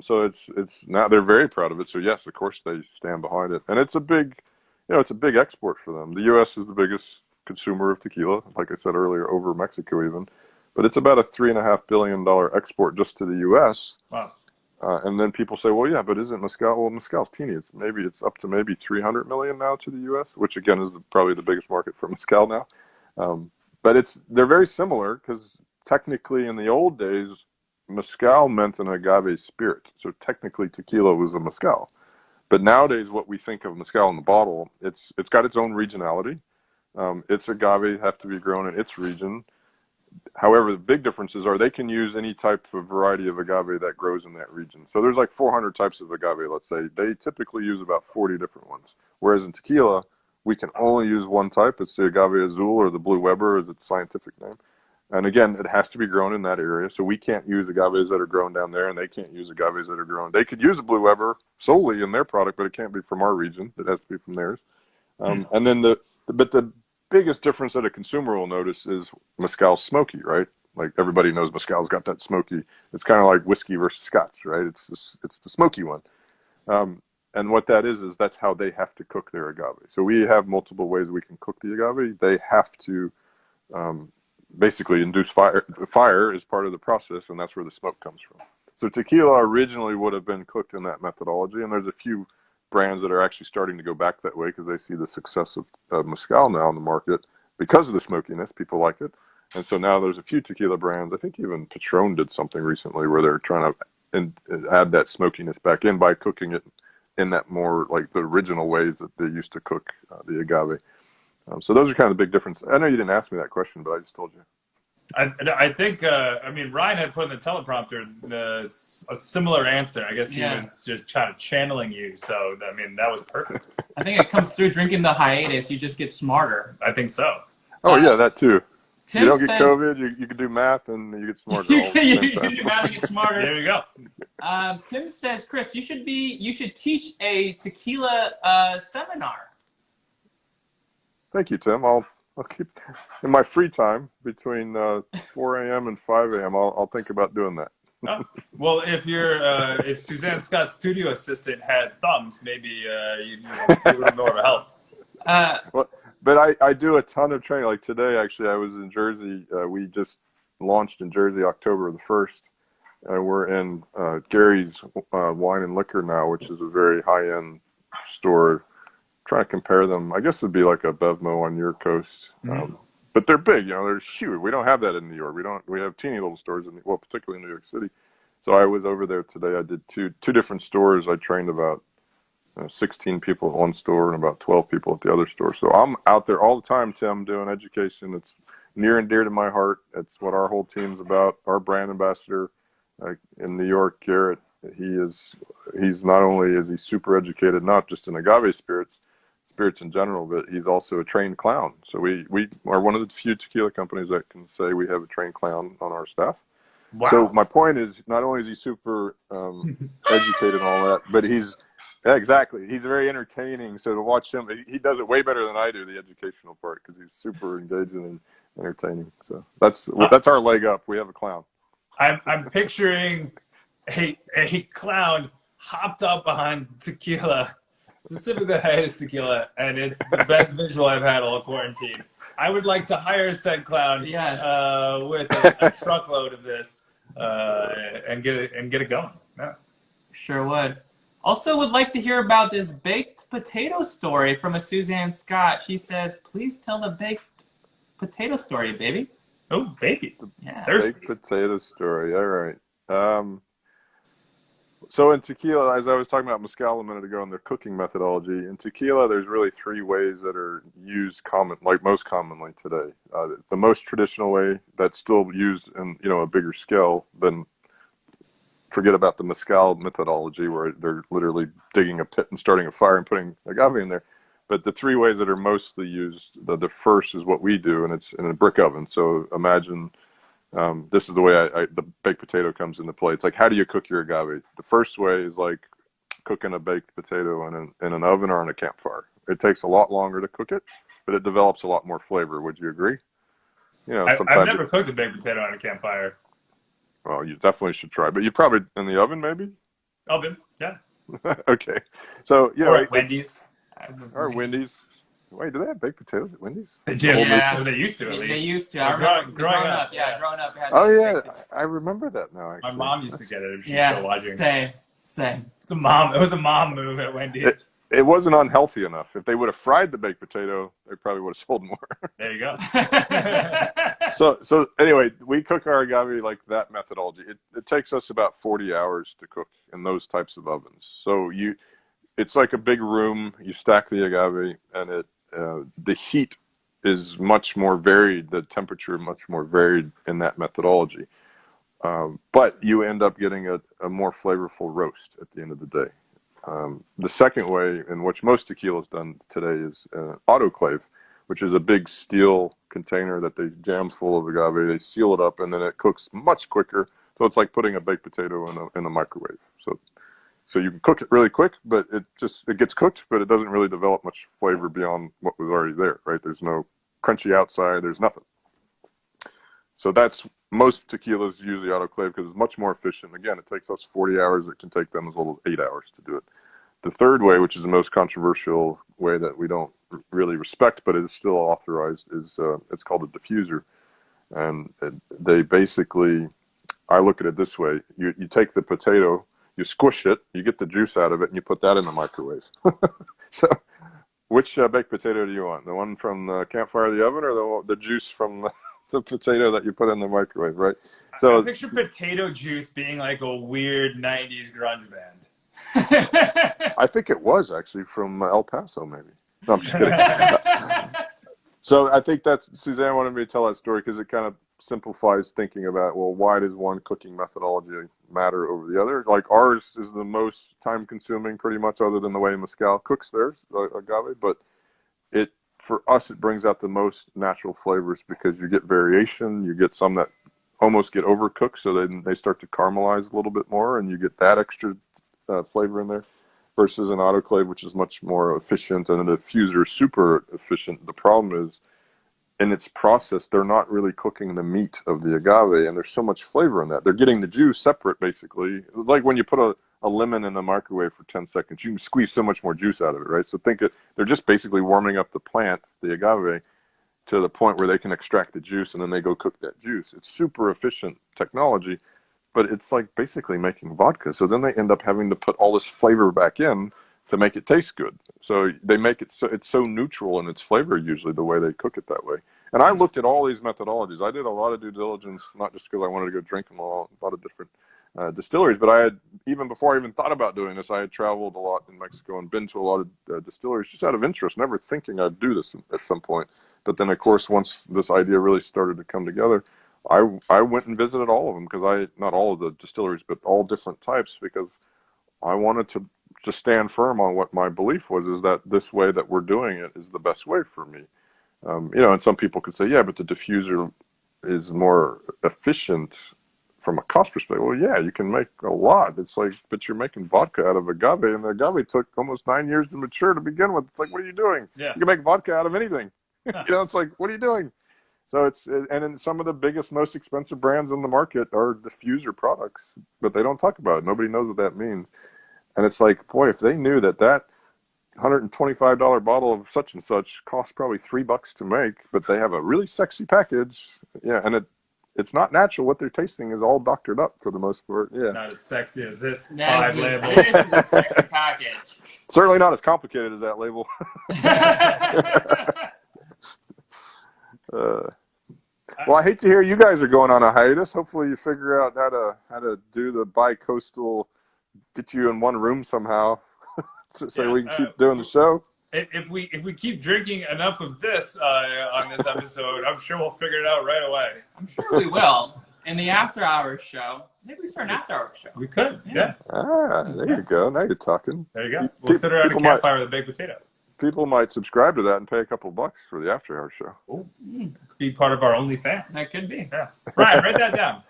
So it's now they're very proud of it. So yes, of course they stand behind it. And it's a big, it's a big export for them. The U.S. is the biggest consumer of tequila, like I said earlier, over Mexico even. But it's about a $3.5 billion export just to the U.S. Wow. And then people say, well, yeah, but isn't mezcal? Well, mezcal's teeny. It's up to maybe 300 million now to the U.S., which again is probably the biggest market for mezcal now. But they're very similar because technically in the old days, mezcal meant an agave spirit. So technically tequila was a mezcal. But nowadays, what we think of mezcal in the bottle, it's got its own regionality. Its agave have to be grown in its region. However, the big differences are they can use any type of variety of agave that grows in that region. So there's like 400 types of agave, let's say. They typically use about 40 different ones. Whereas in tequila, we can only use one type. It's the agave azul, or the blue Weber is its scientific name. And again, it has to be grown in that area. So we can't use agaves that are grown down there, and they can't use agaves that are grown. They could use a blue Weber solely in their product, but it can't be from our region. It has to be from theirs. And then the biggest difference that a consumer will notice is mezcal's smoky, right? Like everybody knows mezcal's got that smoky. It's kind of like whiskey versus scotch, right? It's the smoky one. And what that is that's how they have to cook their agave. So we have multiple ways we can cook the agave. They have to basically induce fire. Fire is part of the process, and that's where the smoke comes from. So tequila originally would have been cooked in that methodology, and there's a few brands that are actually starting to go back that way because they see the success of mezcal now in the market because of the smokiness. People like it. And so now there's a few tequila brands. I think even Patron did something recently where they're trying to add that smokiness back in by cooking it in that more like the original ways that they used to cook the agave. So those are kind of the big differences. I know you didn't ask me that question, but I just told you. I think, Ryan had put in the teleprompter a similar answer. I guess he was just trying to channeling you. So, that was perfect. I think it comes through drinking the hiatus. You just get smarter. I think so. Oh, yeah, that too. Tim you don't get says, COVID, you can do math and you get smarter. You can do math and get smarter. There you go. Tim says, Chris, you should teach a tequila seminar. Thank you, Tim. I'll keep in my free time between 4 a.m. and 5 a.m. I'll think about doing that. Oh. Well, if Suzanne Scott's studio assistant had thumbs, maybe you would have more of a help. But I do a ton of training. Like today, actually, I was in Jersey. We just launched in Jersey October the 1st. We're in Gary's Wine and Liquor now, which is a very high-end store. Trying to compare them, I guess it'd be like a Bevmo on your coast. But they're big, they're huge. We don't have that in New York. We have teeny little stores, particularly in New York City. So I was over there today. I did two different stores. I trained about 16 people at one store and about 12 people at the other store. So I'm out there all the time, Tim, doing education. It's near and dear to my heart. It's what our whole team's about. Our brand ambassador in New York, Garrett, he's not only is he super educated, not just in agave spirits in general, but he's also a trained clown. So we are one of the few tequila companies that can say we have a trained clown on our staff. Wow. So my point is, not only is he super educated and all that, but he's very entertaining. So to watch him, he does it way better than I do, the educational part, because he's super engaging and entertaining. So that's our leg up. We have a clown. I'm picturing a clown hopped up behind tequila, specifically Hiatus tequila, and it's the best visual I've had all quarantine. I would like to hire said clown with a truckload of this and get it going. Yeah. Sure would. Also would like to hear about this baked potato story from a Suzanne Scott. She says, please tell the baked potato story, baby. Oh, baby. Yeah. Thirsty. Baked potato story. All right. So in tequila, as I was talking about mezcal a minute ago in the cooking methodology, in tequila, there's really 3 ways that are used most commonly today. The most traditional way that's still used in a bigger scale than, forget about the mezcal methodology where they're literally digging a pit and starting a fire and putting agave in there. But the 3 ways that are mostly used, the first is what we do, and it's in a brick oven. So imagine this is the way the baked potato comes into play. It's like, how do you cook your agave? The first way is like cooking a baked potato in an oven or on a campfire. It takes a lot longer to cook it, but it develops a lot more flavor. Would you agree? I've never cooked a baked potato on a campfire. Well, you definitely should try, but you probably in the oven, maybe. Oven, yeah. Okay, so or at Wendy's. Or Wendy's. Wait, do they have baked potatoes at Wendy's? They do. Yeah, they used to at least. They used to. I remember growing up. Yeah, growing up. Oh yeah, I remember that now. Actually, my mom used to get it if she's still watching. Same. It was a mom move at Wendy's. It wasn't unhealthy enough. If they would have fried the baked potato, they probably would have sold more. There you go. So anyway, we cook our agave like that methodology. It takes us about 40 hours to cook in those types of ovens. So it's like a big room. You stack the agave, and the heat is much more varied. The temperature much more varied in that methodology. But you end up getting a more flavorful roast at the end of the day. The second way, in which most tequila is done today, is autoclave, which is a big steel container that they jam full of agave. They seal it up, and then it cooks much quicker. So it's like putting a baked potato in a microwave. So you can cook it really quick, but it gets cooked, but it doesn't really develop much flavor beyond what was already there, right? There's no crunchy outside. There's nothing. So that's most tequilas use the autoclave because it's much more efficient. Again, it takes us 40 hours. It can take them as little as 8 hours to do it. The third way, which is the most controversial way that we don't really respect, but it is still authorized, is it's called a diffuser. And they basically, I look at it this way. You take the potato, you squish it, you get the juice out of it, and you put that in the microwave. So which baked potato do you want? The one from the campfire of the oven, or the juice from the potato that you put in the microwave, right? So I picture potato juice being like a weird 90s grunge band. I think it was actually from El Paso, maybe. No, I'm just kidding. So I think Suzanne wanted me to tell that story because it kind of simplifies thinking about, well, why does one cooking methodology matter over the other? Like ours is the most time consuming pretty much, other than the way Mezcal cooks theirs, agave, but for us, it brings out the most natural flavors because you get variation. You get some that almost get overcooked, so then they start to caramelize a little bit more, and you get that extra flavor in there, versus an autoclave, which is much more efficient, and a diffuser is super efficient. The problem is, in its process, they're not really cooking the meat of the agave, and there's so much flavor in that. They're getting the juice separate, basically. Like when you put a lemon in the microwave for 10 seconds, you can squeeze so much more juice out of it, right? So they're just basically warming up the plant, the agave, to the point where they can extract the juice, and then they go cook that juice. It's super efficient technology, but it's like basically making vodka. So then they end up having to put all this flavor back in to make it taste good. So they make it so it's so neutral in its flavor, usually, the way they cook it that way. And I looked at all these methodologies. I did a lot of due diligence, not just because I wanted to go drink them all, a lot of different distilleries, but I had, even before I even thought about doing this, I had traveled a lot in Mexico and been to a lot of distilleries just out of interest, never thinking I'd do this at some point. But then, of course, once this idea really started to come together, I went and visited all of them, because not all of the distilleries, but all different types, because I wanted to just stand firm on what my belief was, is that this way that we're doing it is the best way for me. And some people could say, yeah, but the diffuser is more efficient from a cost perspective. Well, yeah, you can make a lot. It's like, but you're making vodka out of agave, and the agave took almost 9 years to mature to begin with. It's like, what are you doing? Yeah. You can make vodka out of anything. It's like, what are you doing? So and then some of the biggest, most expensive brands in the market are diffuser products, but they don't talk about it. Nobody knows what that means. And it's like, boy, if they knew that $125 bottle of such and such costs probably $3 to make, but they have a really sexy package. Yeah. And it's not natural. What they're tasting is all doctored up for the most part. Yeah. Not as sexy as this This label. is a sexy package. Certainly not as complicated as that label. Well, I hate to hear you guys are going on a hiatus. Hopefully you figure out how to do the bi-coastal, get you in one room somehow, so we can keep doing the show. If we keep drinking enough of this on this episode, I'm sure we'll figure it out right away. I'm sure we will. In the after hours show, maybe we start an after hours show. We could, yeah. There you go. Now you're talking. There you go. We'll sit around a campfire with a baked potato. People might subscribe to that and pay a couple bucks for the after hours show. Ooh. Be part of our OnlyFans. That could be. Yeah. Brian, write that down.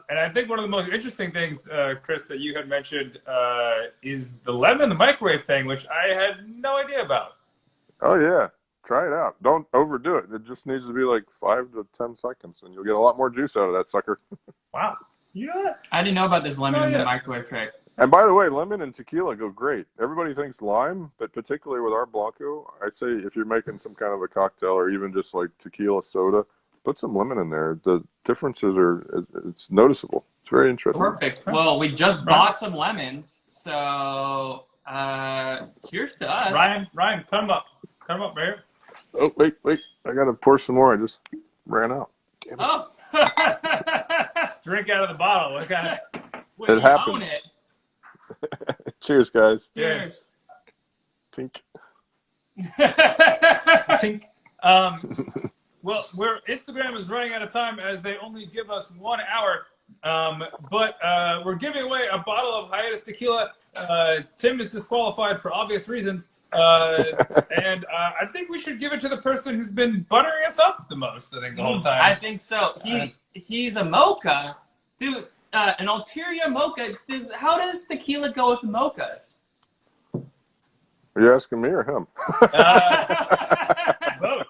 And I think one of the most interesting things, Chris, that you had mentioned is the lemon in the microwave thing, which I had no idea about. Oh, yeah. Try it out. Don't overdo it. It just needs to be like 5 to 10 seconds, and you'll get a lot more juice out of that sucker. Wow. You know that? I didn't know about this lemon in the microwave trick. And by the way, lemon and tequila go great. Everybody thinks lime, but particularly with our Blanco, I'd say if you're making some kind of a cocktail or even just like tequila soda, put some lemon in there. The differences it's noticeable. It's very interesting. Perfect. Well, we just bought some lemons, so cheers to us. Ryan, cut them up. Cut them up, right here. Oh, wait. I got to pour some more. I just ran out. Damn it. Oh. Just drink out of the bottle. What kind of... It happens. It. Cheers, guys. Cheers. Tink. Tink. Well, Instagram is running out of time as they only give us 1 hour. But we're giving away a bottle of Hiatus tequila. Tim is disqualified for obvious reasons. And I think we should give it to the person who's been buttering us up the most, I think, the whole time. I think so. He's a mocha. Dude, an ulterior mocha. How does tequila go with mochas? Are you asking me or him? Both.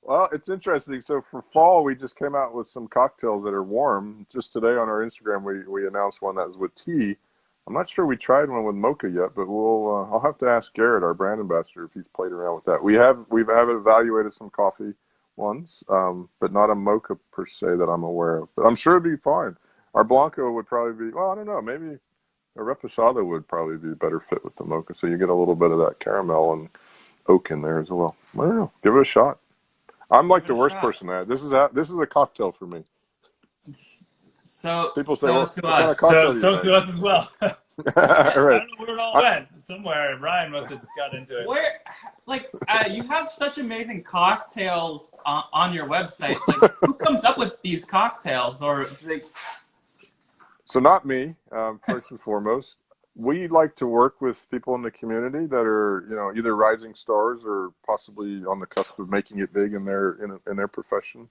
Well, it's interesting. So for fall, we just came out with some cocktails that are warm. Just today on our Instagram, we announced one that was with tea. I'm not sure we tried one with mocha yet, but I'll have to ask Garrett, our brand ambassador, if he's played around with that. We've evaluated some coffee ones, but not a mocha per se that I'm aware of. But I'm sure it'd be fine. Our Blanco would probably be, well, I don't know, maybe a Reposado would probably be a better fit with the mocha. So you get a little bit of that caramel and oak in there as well. I don't know. Give it a shot. I'm like the worst person at it. This is a cocktail for me. So people say, so well, to what kind of us. cocktail So you to us as well. Right. I don't know where it all went. Somewhere Ryan must have got into it. Where, you have such amazing cocktails on your website. Like, who comes up with these cocktails? Or So not me, first and foremost. We like to work with people in the community that are, either rising stars or possibly on the cusp of making it big in their profession.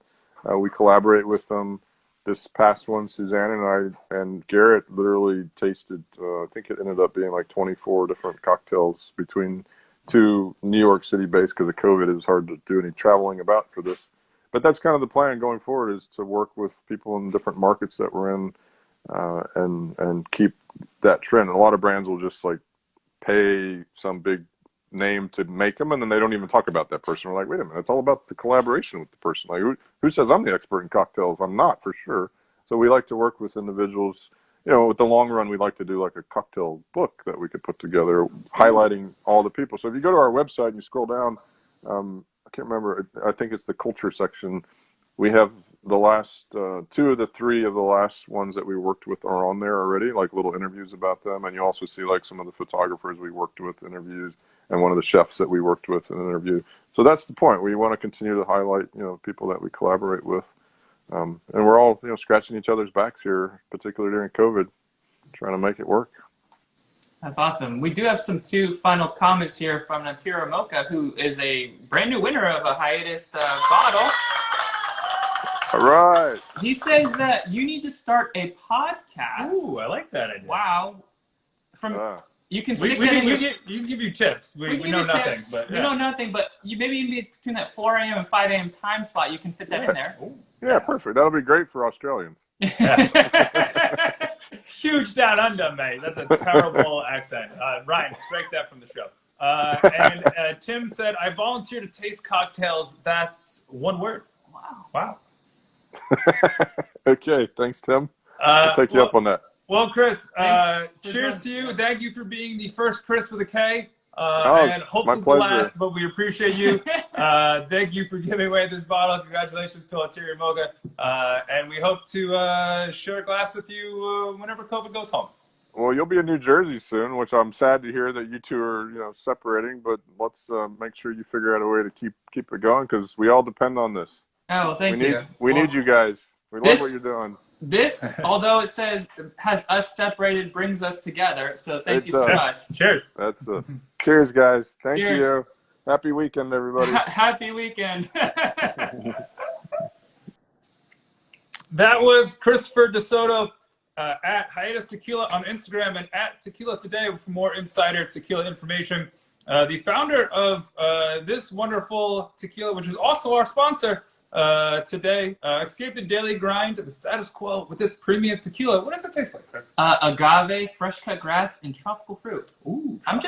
We collaborate with them. This past one, Suzanne and I and Garrett literally tasted, I think it ended up being like 24 different cocktails between two New York City based, because of COVID. It was hard to do any traveling about for this. But that's kind of the plan going forward, is to work with people in different markets that we're in and keep that trend. And a lot of brands will just like pay some big name to make them, and then they don't even talk about that person. We're like, wait a minute, it's all about the collaboration with the person. Like, who says I'm the expert in cocktails? I'm not, for sure. So we like to work with individuals. With the long run, we'd like to do like a cocktail book that we could put together, highlighting all the people. So if you go to our website and you scroll down, I can't remember, I think it's the culture section. We have the last 2 of the 3 of the last ones that we worked with are on there already, like little interviews about them. And you also see like some of the photographers we worked with, interviews, and one of the chefs that we worked with in an interview. So that's the point. We want to continue to highlight, people that we collaborate with. And we're all, scratching each other's backs here, particularly during COVID, trying to make it work. That's awesome. We do have some 2 final comments here from Natira Mocha, who is a brand new winner of a Hiatus bottle. All right. He says that you need to start a podcast. Ooh, I like that idea. Wow. You can stick we that can give you tips. We know nothing. Tips. But, We know nothing, but maybe between that 4 a.m. and 5 a.m. time slot, you can fit that in there. Yeah, perfect. That'll be great for Australians. Huge down under, mate. That's a terrible accent. Ryan, strike that from the show. And Tim said, I volunteer to taste cocktails. That's one word. Wow. Okay, thanks, Tim. I'll take you up on that. Well, Chris, cheers to you. Thank you for being the first Chris with a K. And hopefully the last, but we appreciate you. Thank you for giving away this bottle. Congratulations to Ulterior Mocha. And we hope to share a glass with you whenever COVID goes home. Well, you'll be in New Jersey soon, which I'm sad to hear that you two are, separating. But let's make sure you figure out a way to keep it going, because we all depend on this. Oh, well, thank you. We need you guys. We love what you're doing. This, although it says has us separated, brings us together. So thank you so much. Cheers. That's us. Cheers, guys. Thank Cheers. you. Happy weekend, everybody. Happy weekend. That was Kristopher DeSoto at Hiatus Tequila on Instagram and at Tequila Today for more insider tequila information. The founder of this wonderful tequila, which is also our sponsor today, escape the daily grind, the status quo with this premium tequila. What does it taste like, Chris? Agave, fresh cut grass, and tropical fruit. Ooh, I'm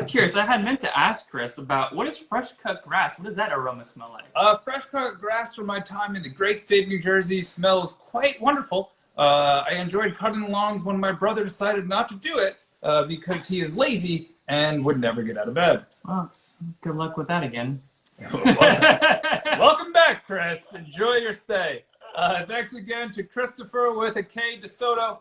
curious. I had meant to ask Chris about what is fresh cut grass. What does that aroma smell like? Fresh cut grass from my time in the great state of New Jersey smells quite wonderful. I enjoyed cutting the lawns when my brother decided not to do it because he is lazy and would never get out of bed. Well, good luck with that again. Welcome back, Chris. Enjoy your stay. Thanks again to Kristopher with a K DeSoto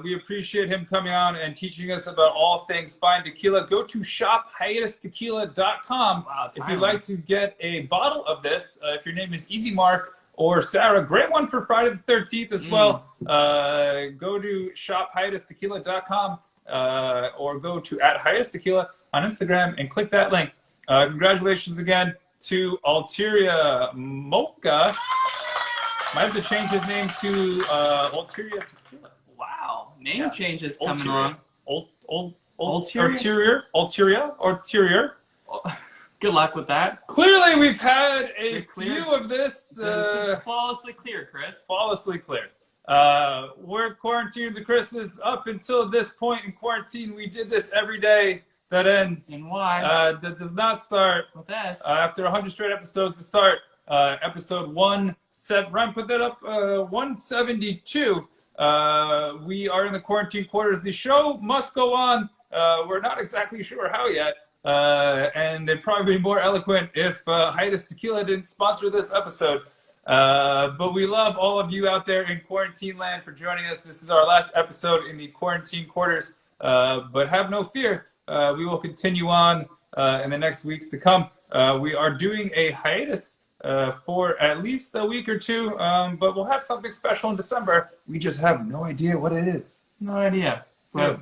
We appreciate him coming on and teaching us about all things fine tequila. Go to shop-hiatustequila.com if you'd like to get a bottle of this. If your name is Easy Mark or Sarah, great one for Friday the 13th as well. Go to shop-hiatustequila.com or go to @hiatustequila on Instagram and click that link. Congratulations again to Ulterior Mocha. Might have to change his name to Ulterior Tequila. Wow, name changes coming on. Ulterior. Good luck with that. Clearly, we've had a few of this. This is flawlessly clear, Chris. Flawlessly clear. We're quarantined the Chris's. Up until this point in quarantine, we did this every day. That ends. And why? That does not start with this. After 100 straight episodes to start. Episode 172. We are in the quarantine quarters. The show must go on. We're not exactly sure how yet. And it'd probably be more eloquent if Hiatus Tequila didn't sponsor this episode. But we love all of you out there in quarantine land for joining us. This is our last episode in the quarantine quarters. But have no fear. We will continue on in the next weeks to come. We are doing a hiatus for at least a week or two, but we'll have something special in December. We just have no idea what it is. No idea. But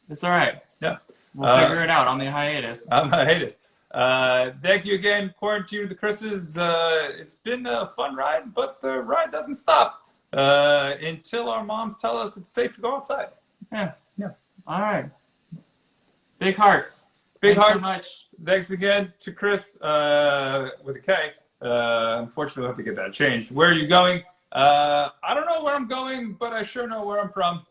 it's all right. Yeah. We'll figure it out on the hiatus. On the hiatus. Thank you again, Quarantine with the Chris's. It's been a fun ride, but the ride doesn't stop until our moms tell us it's safe to go outside. Yeah. Yeah. All right. Big hearts. Big Thanks hearts. so much. Thanks again to Chris with a K. Unfortunately, we'll have to get that changed. Where are you going? I don't know where I'm going, but I sure know where I'm from.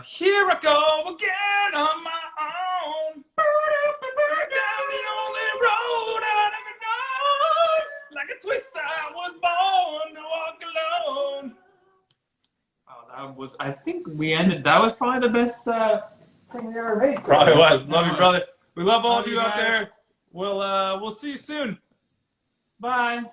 Here I go again on my own. Down the only road I've ever known. Like a twist, I was born to walk alone. Oh, that was, I think we ended, that was probably the best thing we ever made. Probably was. Love you, brother. We love all of you out guys. there. We'll see you soon. Bye.